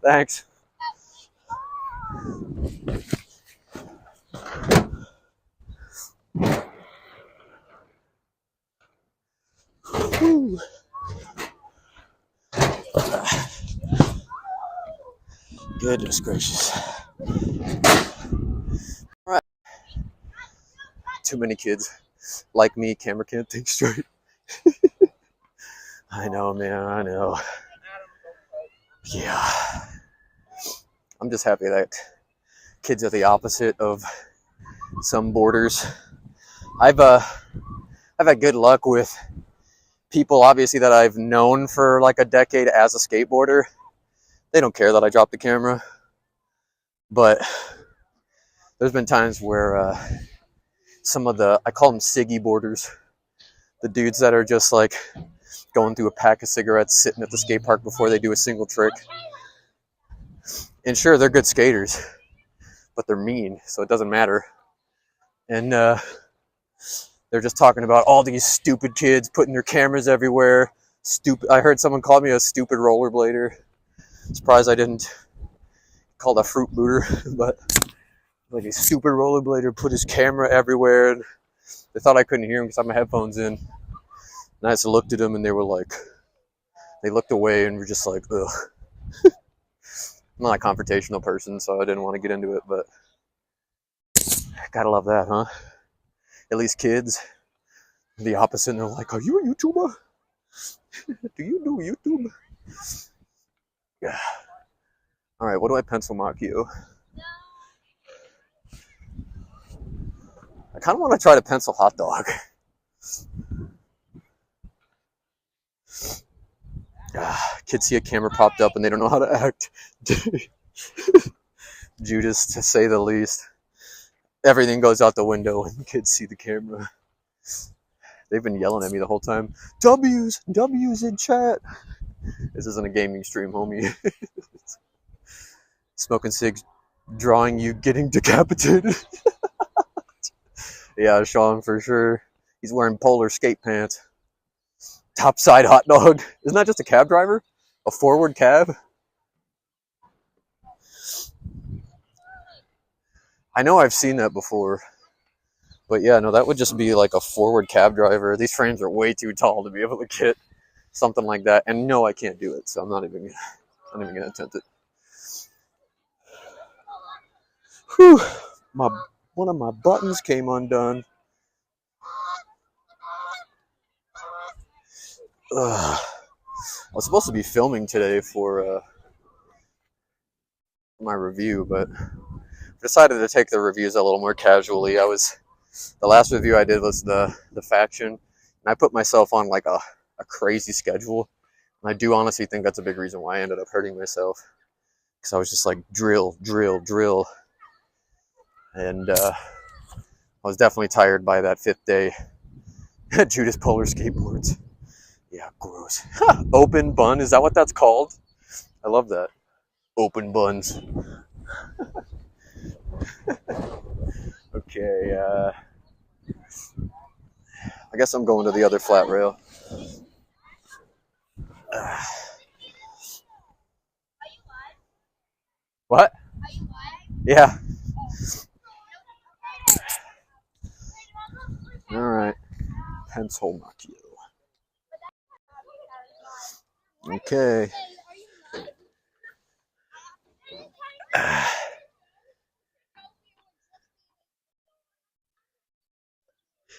Thanks. Whew. Goodness gracious. All right. Too many kids like me, camera can't think straight. I know, man, I know. Yeah. I'm just happy that kids are the opposite of some boarders. I've had good luck with people, obviously, that I've known for like a decade as a skateboarder. They don't care that I dropped the camera. But there's been times where some of the, I call them Siggy boarders, the dudes that are just like going through a pack of cigarettes, sitting at the skate park before they do a single trick. And sure, they're good skaters, but they're mean, so it doesn't matter. And they're just talking about all these stupid kids putting their cameras everywhere. Stupid. I heard someone call me a stupid rollerblader. Surprised I didn't call a fruit booter, but like a stupid rollerblader put his camera everywhere. And they thought I couldn't hear him because I had my headphones in. And I just looked at them, and they were like, they looked away and were just like, ugh. I'm not a confrontational person, so I didn't want to get into it, but gotta love that, huh? At least kids, the opposite, and they're like, are you a YouTuber? Do you do YouTube? Yeah. All right, what do I pencil mark you? I kind of want to try to pencil hot dog. Kids see a camera popped up and they don't know how to act. Judas, to say the least. Everything goes out the window when kids see the camera. They've been yelling at me the whole time. W's in chat. This isn't a gaming stream, homie. Smoking cigs, drawing you getting decapitated. Yeah, Sean, for sure. He's wearing polar skate pants. Topside hot dog. Isn't that just a cab driver? A forward cab? I know I've seen that before. But yeah, no, that would just be like a forward cab driver. These frames are way too tall to be able to get something like that. And no, I can't do it, so I'm not even gonna attempt it. Whew. One of my buttons came undone. Ugh. I was supposed to be filming today for my review, but decided to take the reviews a little more casually. The last review I did was the faction, and I put myself on like a crazy schedule, and I do honestly think that's a big reason why I ended up hurting myself, because I was just like drill, and I was definitely tired by that 5th day. Judas Polar Skateboards. Yeah, gross. Open bun, is that what that's called? I love that. Open buns. Okay, I guess I'm going to the other flat rail. What? Yeah. All right. Pencil Macchio. Okay.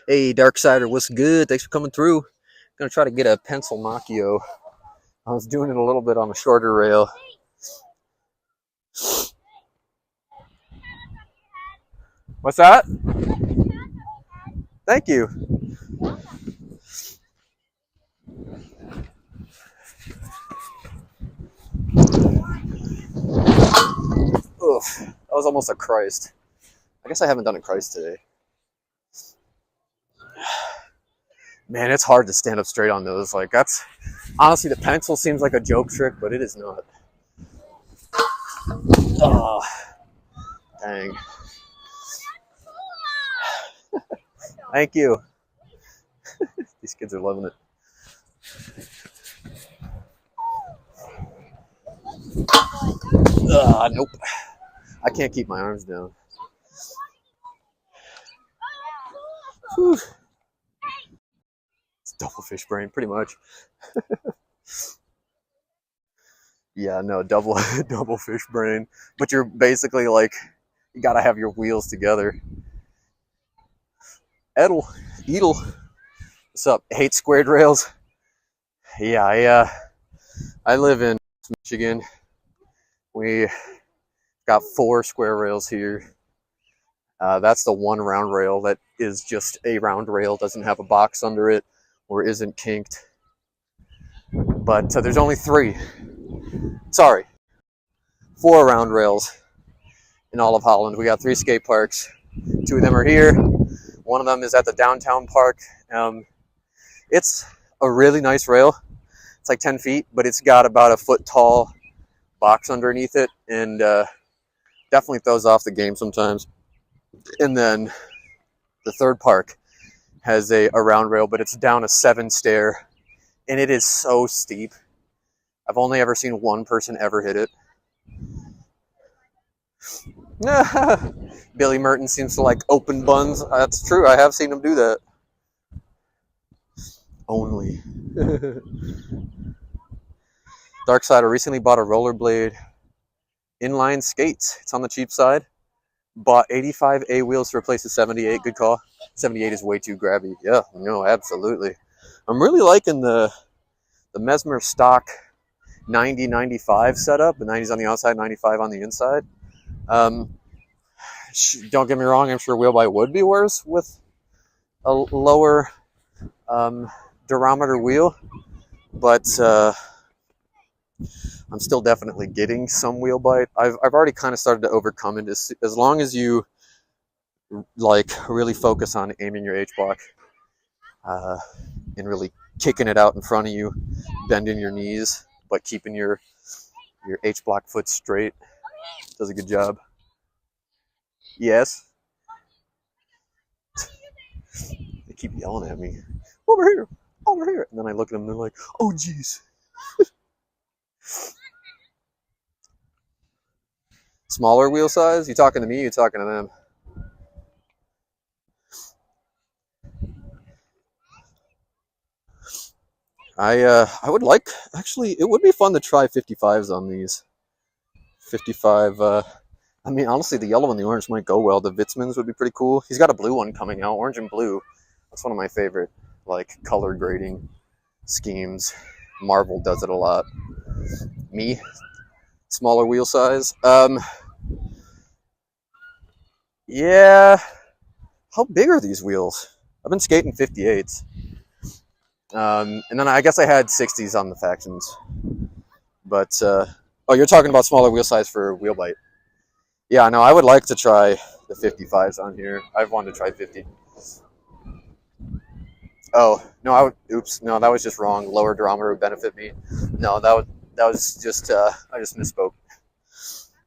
Hey, Darksider, what's good? Thanks for coming through. Gonna try to get a pencil Macchio. I was doing it a little bit on a shorter rail. What's that? Thank you. Oof, that was almost a Christ. I guess I haven't done a Christ today. Man, it's hard to stand up straight on those. Like, that's honestly, the pencil seems like a joke trick, but it is not. Oh, dang. Thank you. These kids are loving it. Nope. I can't keep my arms down. Whew. It's double fish brain, pretty much. Yeah, no, double fish brain. But you're basically like, you gotta have your wheels together. Edel, what's up? Hate squared rails? Yeah, I live in Michigan. We got 4 square rails here. That's the one round rail that is just a round rail, doesn't have a box under it or isn't kinked. But there's only 3. Sorry, 4 round rails in all of Holland. We got 3 skate parks. 2 of them are here. One of them is at the downtown park. It's a really nice rail. It's like 10 feet, but it's got about a foot tall box underneath it, and definitely throws off the game sometimes. And then the third park has a round rail, but it's down a 7 stair, and it is so steep. I've only ever seen one person ever hit it. Billy Merton seems to like open buns. That's true. I have seen him do that. Only. Darksider recently bought a rollerblade inline skates. It's on the cheap side. Bought 85A wheels to replace the 78. Good call. 78 is way too grabby. Yeah, no, absolutely. I'm really liking the Mesmer stock 90-95 setup. The 90's on the outside, 95 on the inside. Don't get me wrong, I'm sure wheel bite would be worse with a lower durometer wheel, but I'm still definitely getting some wheel bite. I've already kind of started to overcome it. As long as you like really focus on aiming your H-block and really kicking it out in front of you, bending your knees, but keeping your H-block foot straight, does a good job. Yes. They keep yelling at me. Over here, over here. And then I look at them and they're like, oh, geez. Smaller wheel size? You talking to me? You talking to them? I would like, actually, it would be fun to try 55s on these. 55, I mean, honestly, the yellow and the orange might go well. The Vitzmans would be pretty cool. He's got a blue one coming out, orange and blue. That's one of my favorite, like, color grading schemes. Marvel does it a lot. Me, smaller wheel size. Yeah. How big are these wheels? I've been skating 58s. And then I guess I had 60s on the factions. But, oh, you're talking about smaller wheel size for wheel bite. Yeah, no, I would like to try the 55s on here. I've wanted to try 50. Oh, no, oops, no, that was just wrong. Lower durometer would benefit me. No, that was just, I just misspoke.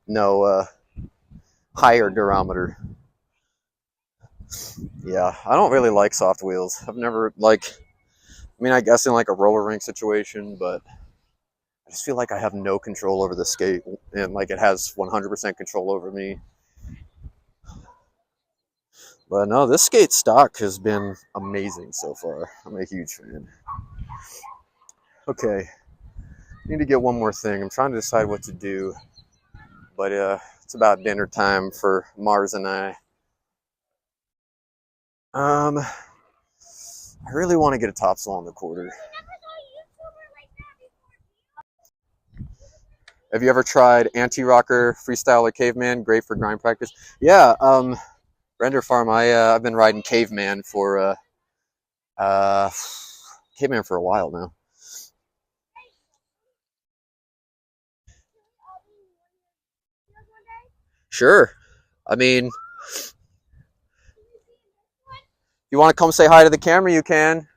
No, higher durometer. Yeah, I don't really like soft wheels. I've never, like, I mean, I guess in like a roller rink situation, but I just feel like I have no control over the skate, and like it has 100% control over me. But no, this skate stock has been amazing so far. I'm a huge fan. Okay, need to get one more thing. I'm trying to decide what to do, but it's about dinner time for Mars and I. I really want to get a topsail on the quarter. Have you ever tried anti-rocker, freestyle, or caveman? Great for grind practice. Yeah, Render Farm. I've been riding caveman for a while now. Sure. I mean, if you want to come say hi to the camera, you can.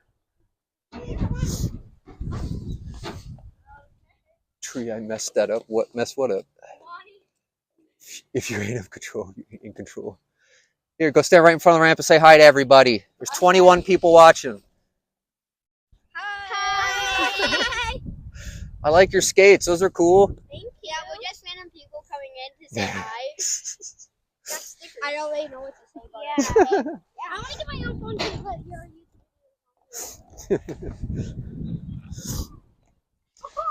Tree, I messed that up. What messed what up? If you're in control, you're in control. Here, go stand right in front of the ramp and say hi to everybody. There's 21 people watching. Hi. I like your skates. Those are cool. Thank you. Yeah, we're just random people coming in to say hi. I don't really know what to say. But yeah. I want to get my own phone too, but you're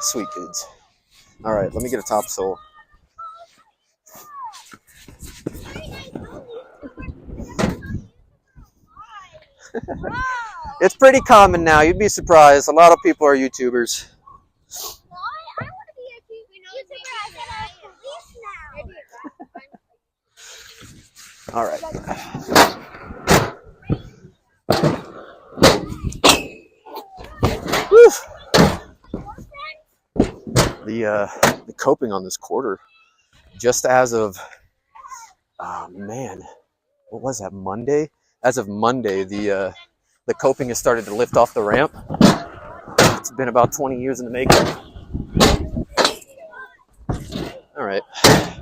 Sweet kids. All right, let me get a topsail. It's pretty common now. You'd be surprised. A lot of people are YouTubers. I want to be a YouTuber. I police now. All right. Woo. The coping on this quarter, just as of, man, what was that, Monday? As of Monday, the coping has started to lift off the ramp. been about 20 years in the making. All right. I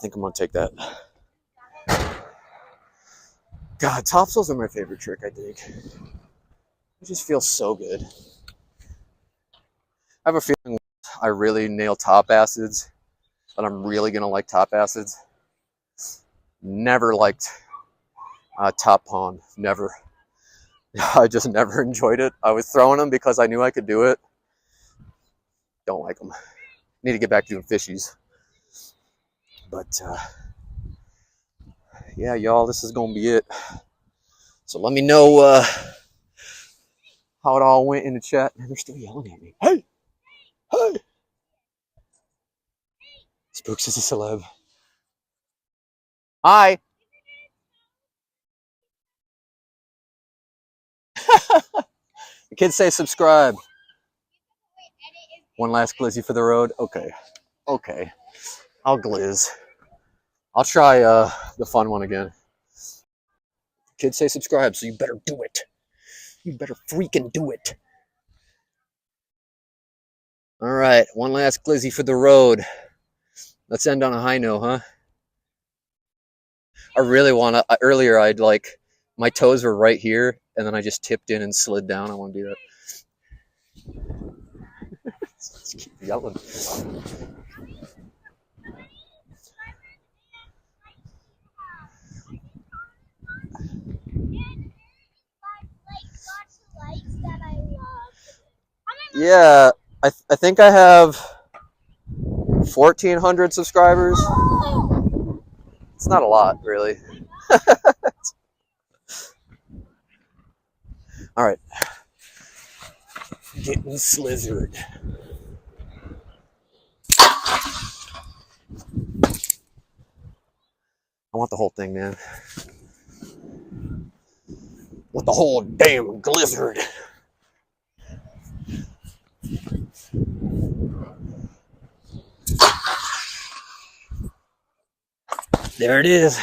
think I'm going to take that. God, topsails are my favorite trick, I think. It just feels so good. I have a feeling I really nail top acids, but I'm really going to like top acids. Never liked top pawn. Never. I just never enjoyed it. I was throwing them because I knew I could do it. Don't like them. Need to get back doing fishies. But yeah, y'all, this is going to be it. So let me know how it all went in the chat. Man, they're still yelling at me. Hey! Hey! Spooks is a celeb. Hi! The kids say subscribe. One last glizzy for the road. Okay. Okay. I'll glizz. I'll try the fun one again. Kids say subscribe, so you better do it. You better freaking do it. All right. One last glizzy for the road. Let's end on a high note, huh? I really want to. Earlier, I'd like, my toes were right here, and then I just tipped in and slid down. I want to do that. Just keep yelling. Yeah, I think I have 1,400 subscribers. It's not a lot, really. All right. Getting slizzard. I want the whole thing, man. I want the whole damn glizzard. There it is.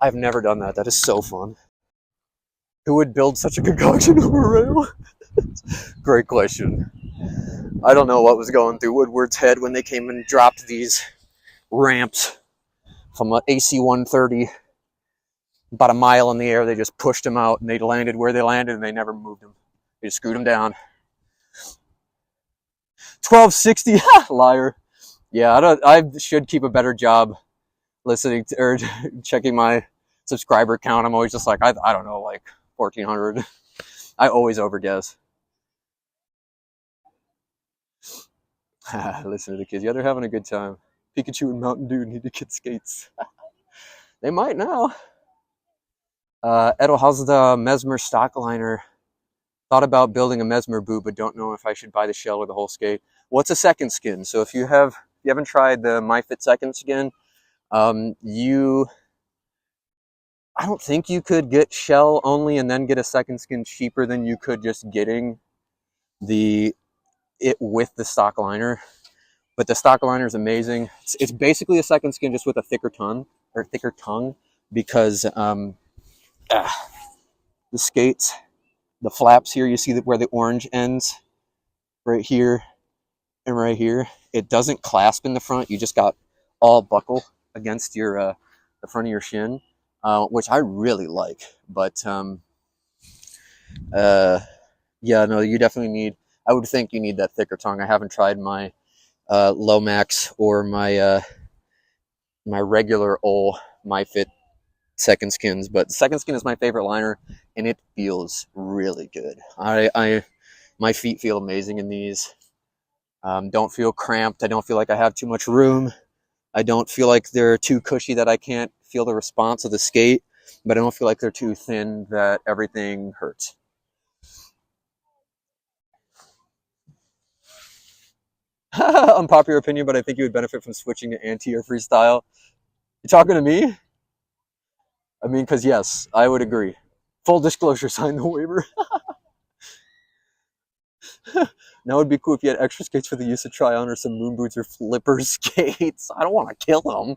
I've never done that. That is so fun. Who would build such a concoction over a rail? Great question. I don't know what was going through Woodward's head when they came and dropped these ramps from an AC 130 about a mile in the air. They just pushed them out and they landed where they landed and they never moved them. They just screwed them down. 1260, liar. Yeah, I should keep a better job listening to, or checking my subscriber count. I'm always just like, I don't know, like 1,400. I always overguess. Listen to the kids. Yeah, they're having a good time. Pikachu and Mountain Dew need to get skates. They might now. Edo, how's the Mesmer stock liner? Thought about building a Mesmer boot, but don't know if I should buy the shell or the whole skate. What's a second skin? So if you haven't tried the MyFit second skin, I don't think you could get shell only and then get a second skin cheaper than you could just getting it with the stock liner. But the stock liner is amazing. It's basically a second skin just with a thicker tongue because the skates, the flaps here, you see that where the orange ends, right here and right here. It doesn't clasp in the front. You just got all buckle against your the front of your shin, which I really like. But yeah, no, you definitely need. I would think you need that thicker tongue. I haven't tried my Lomax or my my regular old MyFit second skins, but second skin is my favorite liner, and it feels really good. My feet feel amazing in these. Don't feel cramped. I don't feel like I have too much room. I don't feel like they're too cushy that I can't feel the response of the skate, but I don't feel like they're too thin that everything hurts. Unpopular opinion, but I think you would benefit from switching to anti or freestyle. You talking to me? I mean, because yes, I would agree. Full disclosure, sign the waiver. Now would be cool if you had extra skates for the use of try-on or some moon boots or flipper skates. I don't want to kill them.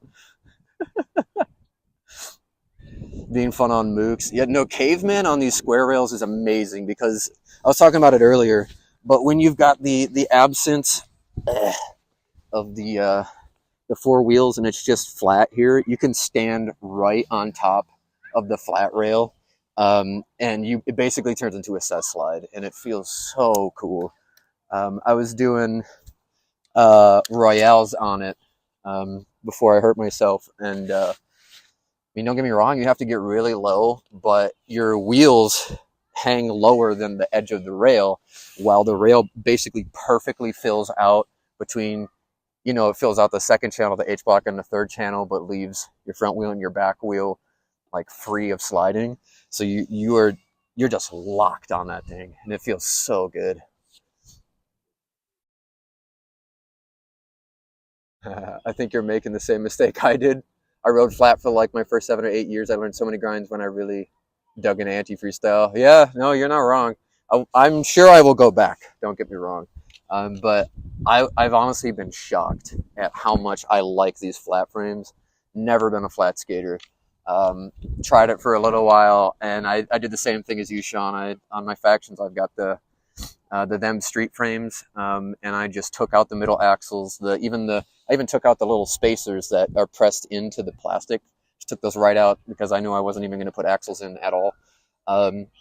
being fun on mooks. Yeah, no, caveman on these square rails is amazing because I was talking about it earlier. But when you've got the absence of the four wheels and it's just flat here, you can stand right on top of the flat rail, and it basically turns into a set slide, and it feels so cool. I was doing royales on it before I hurt myself, and I mean, don't get me wrong, you have to get really low, but your wheels hang lower than the edge of the rail, while the rail basically perfectly fills out between, it fills out the second channel, the H block, and the third channel, but leaves your front wheel and your back wheel like free of sliding. So you're just locked on that thing, and it feels so good. I think you're making the same mistake I did. I rode flat for like my first 7 or 8 years. I learned so many grinds when I really dug into anti-freestyle. Yeah, no, you're not wrong. I'm sure I will go back. Don't get me wrong. But I've honestly been shocked at how much I like these flat frames. Never been a flat skater. Tried it for a little while, and I did the same thing as you, Sean. On my factions, I've got the them street frames, and I just took out the middle axles. I even took out the little spacers that are pressed into the plastic. Just took those right out because I knew I wasn't even going to put axles in at all.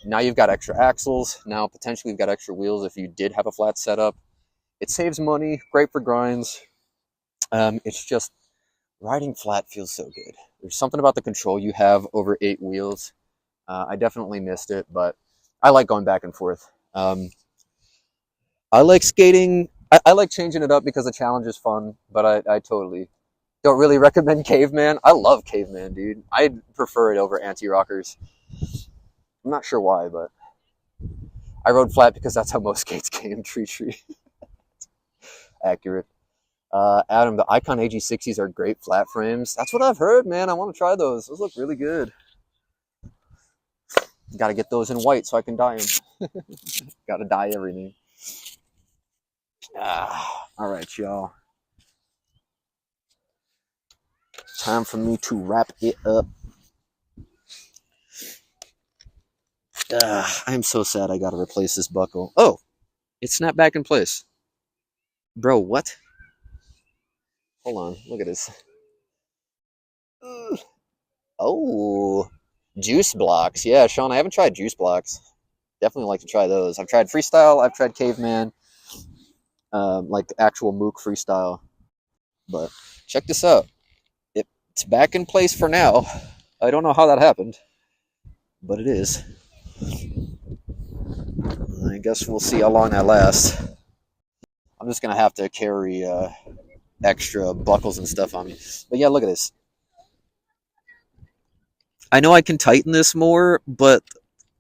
Now you've got extra axles. Now potentially you've got extra wheels if you did have a flat setup. It saves money, great for grinds. It's just riding flat feels so good. There's something about the control you have over 8 wheels. I definitely missed it, but I like going back and forth. I like skating. I like changing it up because the challenge is fun, but I totally don't really recommend Caveman. I love Caveman, dude. I prefer it over anti-rockers. I'm not sure why, but I rode flat because that's how most skates came. Tree. Accurate. Adam, the Icon AG60s are great flat frames. That's what I've heard, man. I want to try those. Those look really good. Got to get those in white so I can dye them. Got to dye everything. All right, y'all. Time for me to wrap it up. I'm so sad I got to replace this buckle. Oh, it snapped back in place. Bro, what? Hold on. Look at this. Oh, juice blocks. Yeah, Sean, I haven't tried juice blocks. Definitely like to try those. I've tried freestyle. I've tried caveman. Like actual Mook freestyle. But check this out. It's back in place for now. I don't know how that happened, but it is. I guess we'll see how long that lasts. I'm just going to have to carry extra buckles and stuff on me. But yeah, look at this. I know I can tighten this more, but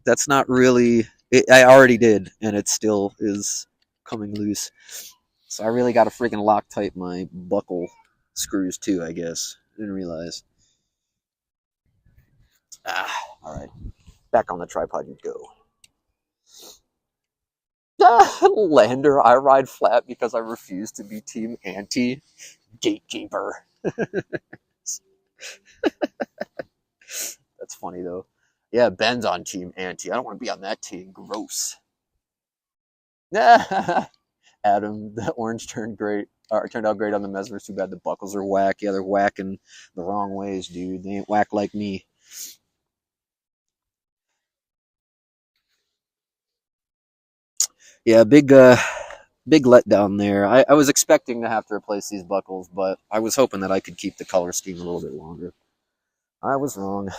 that's not really... I already did, and it still is coming loose. So I really got to freaking Loctite my buckle screws too, I guess. I didn't realize. All right. Back on the tripod you go. Lander, I ride flat because I refuse to be team anti gatekeeper. That's funny though. Yeah, Ben's on team anti. I don't want to be on that team. Gross. Adam, the orange turned out great on the Mesmers. Too bad the buckles are whack. Yeah, they're whacking the wrong ways, dude. They ain't whack like me. Yeah, big letdown there. I was expecting to have to replace these buckles, but I was hoping that I could keep the color scheme a little bit longer. I was wrong.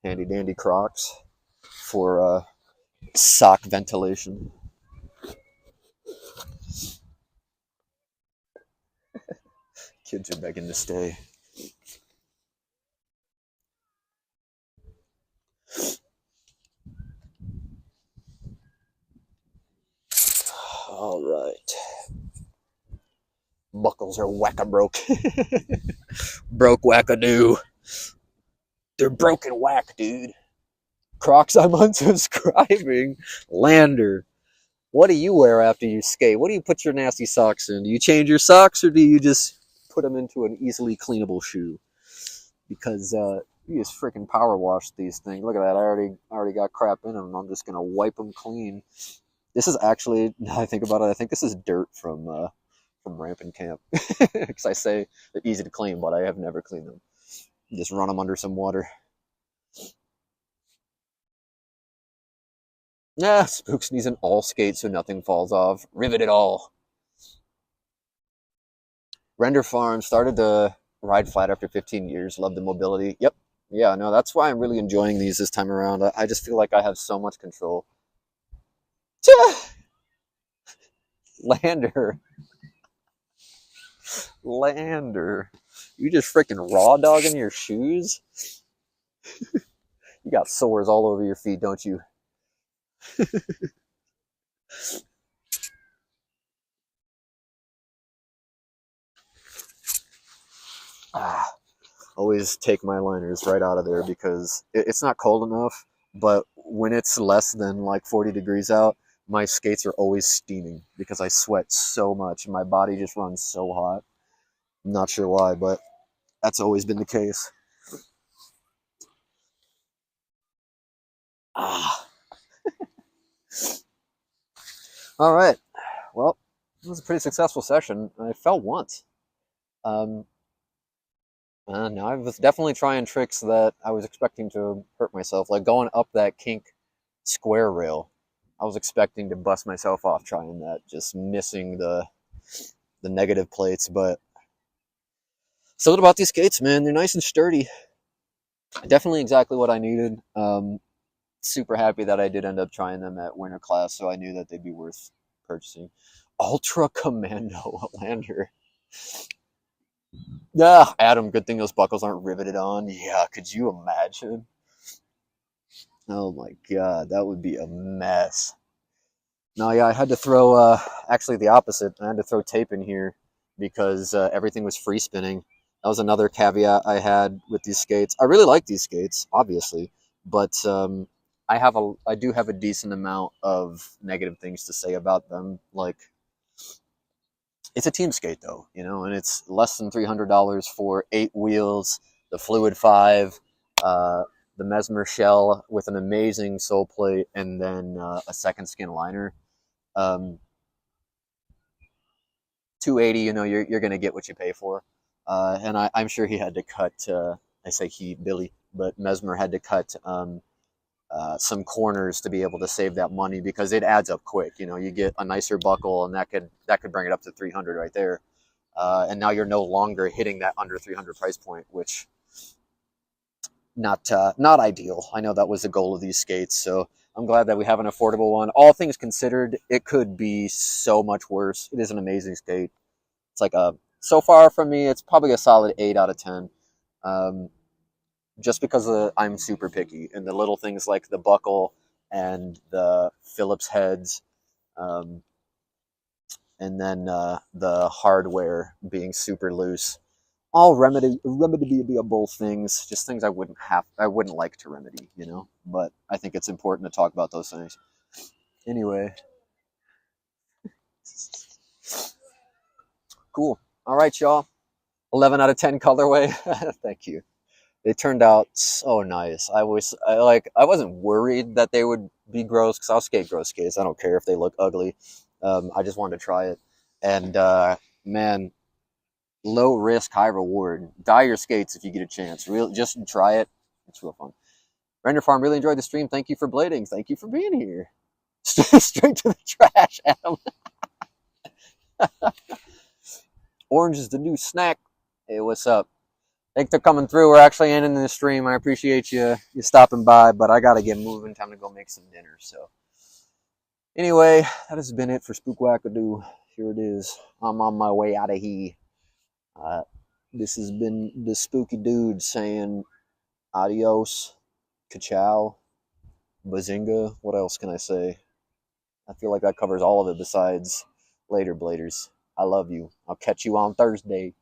Handy dandy Crocs for sock ventilation. Kids are begging to stay. All right. Buckles are whack-a-broke. Broke whack-a-doo. They're broken whack, dude. Crocs, I'm unsubscribing. Lander, what do you wear after you skate? What do you put your nasty socks in? Do you change your socks or do you just put them into an easily cleanable shoe? because you just freaking power wash these things. Look at that! I already got crap in them. I'm just gonna wipe them clean. This is actually, now I think about it, I think this is dirt from ramping camp. Because I say they're easy to clean, but I have never cleaned them. Just run them under some water. Yeah, Spook sneezing all skates so nothing falls off. Rivet it all. Render Farm started to ride flat after 15 years. Love the mobility. Yep. Yeah, no, that's why I'm really enjoying these this time around. I just feel like I have so much control. Lander. Lander. You just freaking raw dogging your shoes? You got sores all over your feet, don't you? Ah, always take my liners right out of there because it's not cold enough, but when it's less than like 40 degrees out, my skates are always steaming because I sweat so much and my body just runs so hot. I'm not sure why, but that's always been the case. Ah. All right. Well, it was a pretty successful session. I fell once. Um, and I was definitely trying tricks that I was expecting to hurt myself, like going up that kink square rail. I was expecting to bust myself off trying that, just missing the negative plates. But something about these skates, man, they're nice and sturdy. Definitely exactly what I needed. Super happy that I did end up trying them at winter class, so I knew that they'd be worth purchasing. Ultra Commando Lander. Yeah, Adam, good thing those buckles aren't riveted on. Yeah, could you imagine? Oh my god, that would be a mess. No, yeah, I had to throw, actually the opposite. I had to throw tape in here because everything was free spinning. That was another caveat I had with these skates. I really like these skates, obviously, but I do have a decent amount of negative things to say about them. Like, it's a team skate though, and it's less than $300 for 8 wheels, the Fluid 5, the Mesmer shell with an amazing sole plate, and then a second skin liner. 280, you're going to get what you pay for. And I'm sure he had to cut, I say he, Billy, but Mesmer had to cut some corners to be able to save that money because it adds up quick. You get a nicer buckle and that could bring it up to 300 right there. And now you're no longer hitting that under 300 price point, which not ideal. I know that was the goal of these skates, so I'm glad that we have an affordable one. All things considered, it could be so much worse. It is an amazing skate. It's like so far from me, it's probably a solid 8 out of 10. Just because I'm super picky and the little things like the buckle and the Phillips heads, and then the hardware being super loose. All remediable things, just things I wouldn't like to remedy, But I think it's important to talk about those things. Anyway, cool. All right, y'all. 11 out of 10 colorway. Thank you. They turned out so nice. I wasn't worried that they would be gross because I'll skate gross skates. I don't care if they look ugly. I just wanted to try it, and man, low risk, high reward. Dye your skates if you get a chance. Just try it. It's real fun. Render Farm, really enjoyed the stream. Thank you for blading. Thank you for being here. Straight to the trash, Adam. Orange is the new snack. Hey, what's up? Thanks for coming through. We're actually ending the stream. I appreciate you stopping by, but I gotta get moving. Time to go make some dinner. So anyway, that has been it for Spook Wackadoo. Here it is. I'm on my way out of here. This has been the Spooky Dude saying adios, ka-chow, bazinga. What else can I say? I feel like that covers all of it besides later, bladers. I love you. I'll catch you on Thursday.